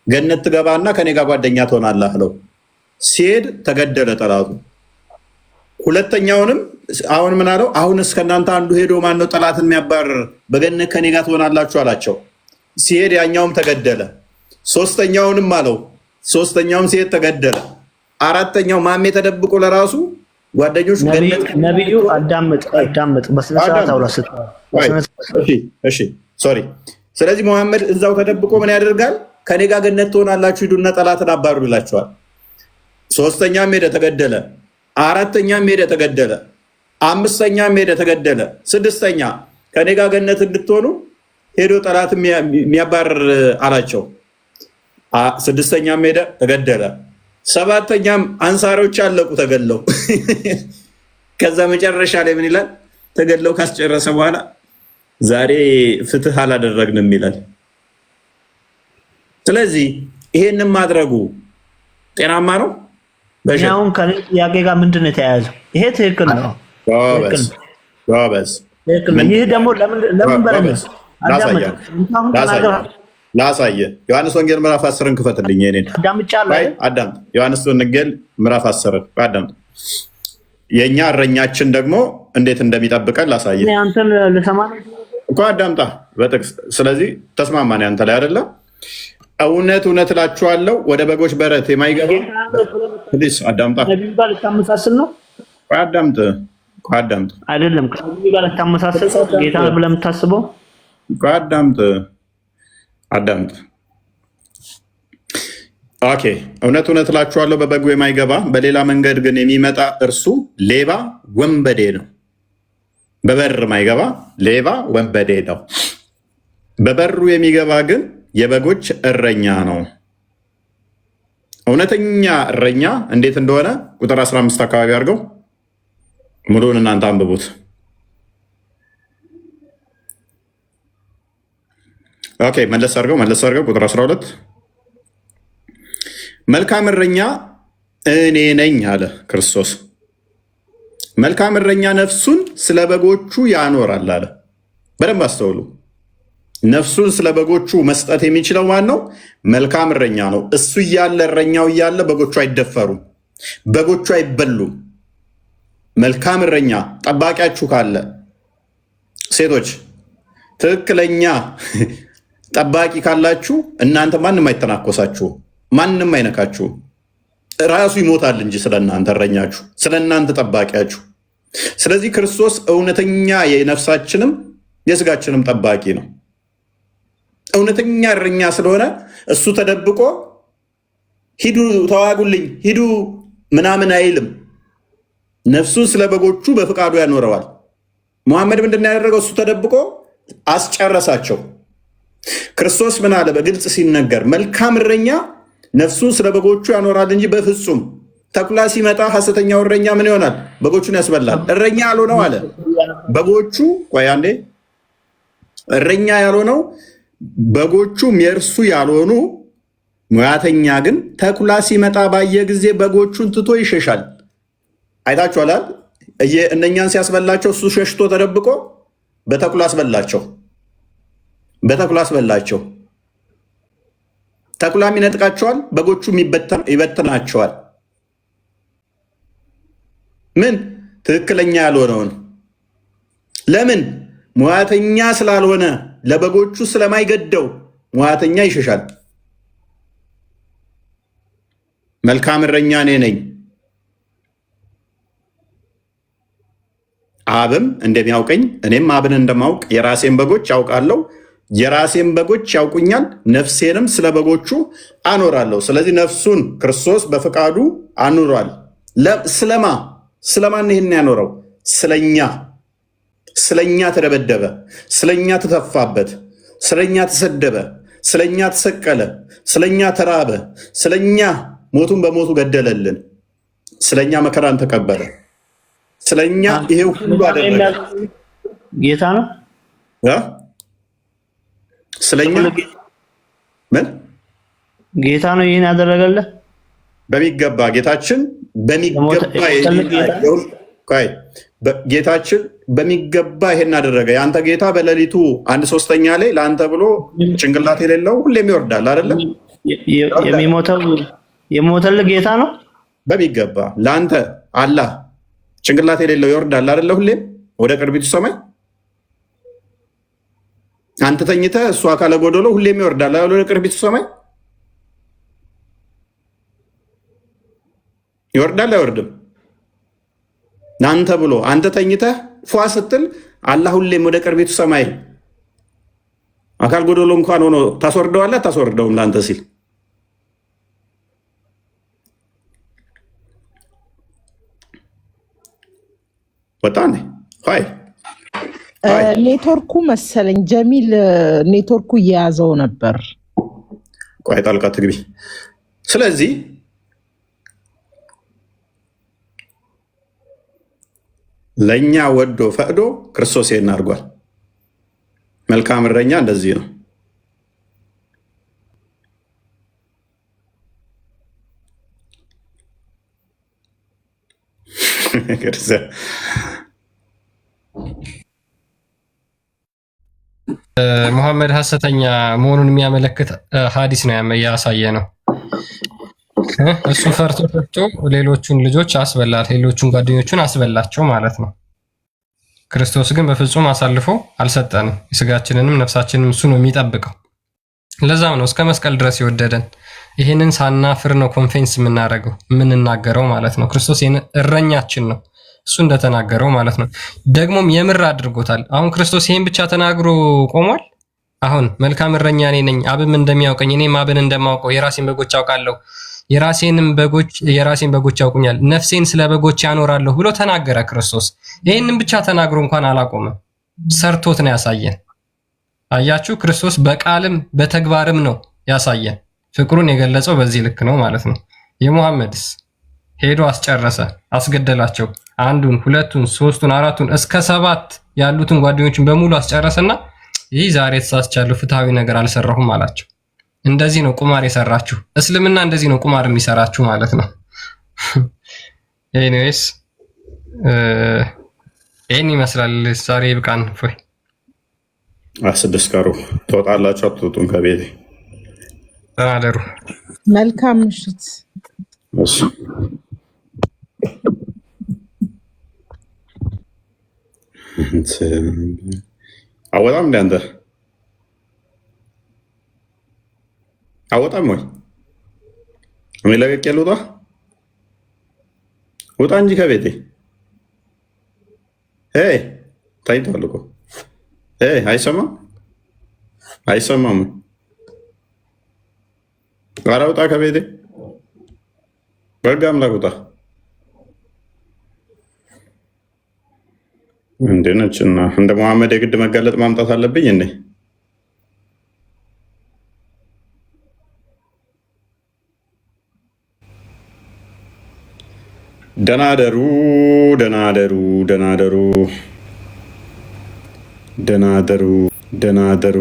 ገነት ትገባና ከኔ ጋር ጓደኛ ትሆናለህ አለው። ሲሄድ ተገደለ ጠላቱ። ሁለተኛውንም አሁን ምን አለው? አሁንስ ከእናንተ አንዱ ሄዶ ማነው ጠላትን የሚያባርር? በገነት ከኔ ጋር ትሆናላችሁ አላቸው። ሲሄድ ያኛውም ተገደለ። ሶስተኛውንም አለው ሶስተኛውም ሲሄድ ተገደለ። አራተኛው ማሜ ተደብቆ ለራሱ ጓደኞች ነቢዩ አዳምጥ በስነ ስርዓት አውራ እሺ ሶሪ። ስለዚህ መሐመድ እዛው ተደብቆ ምን ያደርጋል? ከኔ ጋር ገነት ትሆናላችሁ ሂዱና ጠላትን አባሩ ይላቸዋል። ሶስተኛም ሄደ ተገደለ። አራተኛም ሄደ ተገደለ። አምስተኛም ሄደ ተገደለ። ስድስተኛ ከኔ ጋር ገነት እንድትሆኑ ሄዶ ጠላት የሚያባርር አላቸው። ስድስተኛም ሄደ ተገደለ። ሰባተኛም አንሳሮች አለቁ ተገለው። ከዛ መጨረሻ ላይ ምን ይላል? ተገለው ካስጨረሰ በኋላ ዛሬ ፍትህ አላደረግንም ይላል። ስለዚህ ይሄንን ማድረጉ ጤናማ ነው? አሁን ከጥያቄ ጋር ምንድን ነው የተያያዘው? ይሄ ትክክል ነው። ይህ ደግሞ ለምን በረኛ ላሳየ ዮሐንስ ወንጌል ምዕራፍ 10ን ክፈትልኝ። ኔ አዳምጥ። ዮሐንስ ወንጌል ምዕራፍ 10 አዳምጥ። የእኛ እረኛችን ደግሞ እንዴት እንደሚጠብቀን ላሳየ እኮ አዳምጣ በጥቅስ። ስለዚህ ተስማማን አንተ ላይ አይደለም። እውነት እውነት እላችኋለሁ ወደ በጎች በረት የማይገባ አዳምጣ። አዳምጥ አይደለም ጋር ልታመሳሰል ጌታ ብለህ የምታስበው አዳምጥ። ኦኬ። እውነት እውነት እላችኋለሁ በበጉ የማይገባ በሌላ መንገድ ግን የሚመጣ እርሱ ሌባ ወንበዴ ነው። በበር ማይገባ ሌባ ወንበዴ ነው። በበሩ የሚገባ ግን የበጎች እረኛ ነው። እውነተኛ እረኛ እንዴት እንደሆነ ቁጥር 15 አካባቢ አድርገው ሙሉውን እናንተ አንብቡት። ኦኬ መለስ አድርገው ቁጥር 12 መልካም እረኛ እኔ ነኝ አለ ክርስቶስ። መልካም እረኛ ነፍሱን ስለ በጎቹ ያኖራል አለ። በደንብ አስተውሉ። ነፍሱን ስለ በጎቹ መስጠት የሚችለው ማን ነው? መልካም እረኛ ነው። እሱ እያለ እረኛው እያለ በጎቹ አይደፈሩም፣ በጎቹ አይበሉም። መልካም እረኛ ጠባቂያችሁ ካለ ሴቶች ትክክለኛ ጠባቂ ካላችሁ እናንተ ማንም አይተናኮሳችሁ፣ ማንም አይነካችሁ። ራሱ ይሞታል እንጂ ስለእናንተ እረኛችሁ፣ ስለእናንተ ጠባቂያችሁ። ስለዚህ ክርስቶስ እውነተኛ የነፍሳችንም የስጋችንም ጠባቂ ነው። እውነተኛ እረኛ ስለሆነ እሱ ተደብቆ ሂዱ ተዋጉልኝ ሂዱ ምናምን አይልም። ነፍሱን ስለ በጎቹ በፍቃዱ ያኖረዋል። ሙሐመድ ምንድን ነው ያደረገው? እሱ ተደብቆ አስጨረሳቸው። ክርስቶስ ምን አለ? በግልጽ ሲነገር መልካም እረኛ ነፍሱን ስለ በጎቹ ያኖራል እንጂ በፍጹም ተኩላ ሲመጣ ሐሰተኛው እረኛ ምን ይሆናል? በጎቹን ያስበላል። እረኛ ያልሆነው አለ በጎቹ ቆይ አንዴ፣ እረኛ ያልሆነው በጎቹም የእርሱ ያልሆኑ ሙያተኛ ግን ተኩላ ሲመጣ ባየ ጊዜ በጎቹን ትቶ ይሸሻል። አይታችኋል? እነኛን ሲያስበላቸው እሱ ሸሽቶ ተደብቆ በተኩላ አስበላቸው። ተኩላም ይነጥቃቸዋል፣ በጎቹም ይበትናቸዋል። ምን? ትክክለኛ ያልሆነውን። ለምን? ሙያተኛ ስላልሆነ፣ ለበጎቹ ስለማይገደው ሙያተኛ ይሸሻል። መልካም እረኛ እኔ ነኝ፣ አብም እንደሚያውቀኝ እኔም አብን እንደማውቅ የራሴን በጎች ያውቃለሁ፣ የራሴን በጎች ያውቁኛል፣ ነፍሴንም ስለ በጎቹ አኖራለሁ። ስለዚህ ነፍሱን ክርስቶስ በፈቃዱ አኑሯል። ስለማን ይህን ያኖረው? ስለኛ ተደበደበ፣ ስለኛ ተተፋበት፣ ስለኛ ተሰደበ፣ ስለኛ ተሰቀለ፣ ስለኛ ተራበ፣ ስለኛ ሞቱን በሞቱ ገደለልን፣ ስለኛ መከራን ተቀበለ፣ ስለኛ ይሄ ሁሉ አደረገ። ጌታ ነው ስለኛ ምን ጌታ ነው ይህን ያደረገልን በሚገባ ጌታችን በሚገባ ይሄን አደረገ። የአንተ ጌታ በሌሊቱ 1/3 ላይ ለአንተ ብሎ ጭንቅላት የሌለው ሁሌም ይወርዳል አይደለም? የሞተልህ ጌታ ነው በሚገባ ለአንተ አላህ ጭንቅላት የሌለው ይወርዳል አይደለ? ሁሌም ወደ ቅርቢቱ ሰማይ አንተ ተኝተህ እሱ አካለ ጎደሎ ሁሌም ይወርዳል ወደ ቅርቢቱ ሰማይ። ይወርዳል አይወርድም? ለአንተ ብሎ አንተ ተኝተህ ፏ ስትል አላህ ሁሌም ወደ ቅርቤቱ ሰማይ አካል ጎዶሎ እንኳን ሆኖ ታስወርደዋለህ አታስወርደውም? ለአንተ ሲል ወጣ ይ ኔትወርኩ መሰለኝ ጀሚል ኔትወርኩ እየያዘው ነበር። ቆይ ጣልቃ ትግቢ። ስለዚህ ለእኛ ወዶ ፈቅዶ ክርስቶስ ይሄን አድርጓል። መልካም እረኛ እንደዚህ ነው። ሙሐመድ ሐሰተኛ መሆኑን የሚያመለክት ሐዲስ ነው ያሳየ ነው። እሱ ፈርቶ ሌሎቹን ልጆች አስበላል፣ ሌሎቹን ጓደኞቹን አስበላቸው ማለት ነው። ክርስቶስ ግን በፍጹም አሳልፎ አልሰጠንም። የስጋችንንም ነፍሳችንንም እሱ ነው የሚጠብቀው። ለዛም ነው እስከ መስቀል ድረስ የወደደን። ይህንን ሳናፍር ነው ኮንፌንስ የምንናገረው ማለት ነው። ክርስቶስ እረኛችን ነው፣ እሱ እንደተናገረው ማለት ነው። ደግሞም የምር አድርጎታል። አሁን ክርስቶስ ይህን ብቻ ተናግሮ ቆሟል? አሁን መልካም እረኛ እኔ ነኝ፣ አብም እንደሚያውቀኝ እኔም አብን እንደማውቀው የራሴን በጎች አውቃለሁ፣ የራሴን በጎች ያውቁኛል፣ ነፍሴን ስለ በጎች ያኖራለሁ ብሎ ተናገረ ክርስቶስ። ይህንን ብቻ ተናግሮ እንኳን አላቆመም፣ ሰርቶት ነው ያሳየን። አያችሁ፣ ክርስቶስ በቃልም በተግባርም ነው ያሳየን። ፍቅሩን የገለጸው በዚህ ልክ ነው ማለት ነው። የሙሐመድስ ሄዶ አስጨረሰ፣ አስገደላቸው። አንዱን፣ ሁለቱን፣ ሶስቱን፣ አራቱን እስከ 7 ያሉትን ጓደኞችን በሙሉ አስጨረሰና ይህ ዛሬ ተሳስቻለሁ፣ ፍትሃዊ ነገር አልሰራሁም አላቸው። እንደዚህ ነው ቁማር የሰራችሁ። እስልምና እንደዚህ ነው ቁማር የሚሰራችሁ ማለት ነው። ኤኒዌይስ ይህን ይመስላል። ዛሬ ይብቃን። ፎይ 6 ቀሩ። ትወጣላችሁ አትወጡም? ከቤቴ ተናደሩ። መልካም ምሽት። አወጣም እንደ አንተ አወጣም ወይ እኔ ለቀቅ ያልወጣ ወጣ እንጂ ከቤቴ ታይቷል እኮ አይሰማም። ኧረ ውጣ ከቤቴ በሕግ አምላክ ውጣ። እንዴ ነችና እንደ መሐመድ የግድ መጋለጥ ማምጣት አለብኝ እንዴ? ደናደሩ ደናደሩ ደናደሩ ደናደሩ ደናደሩ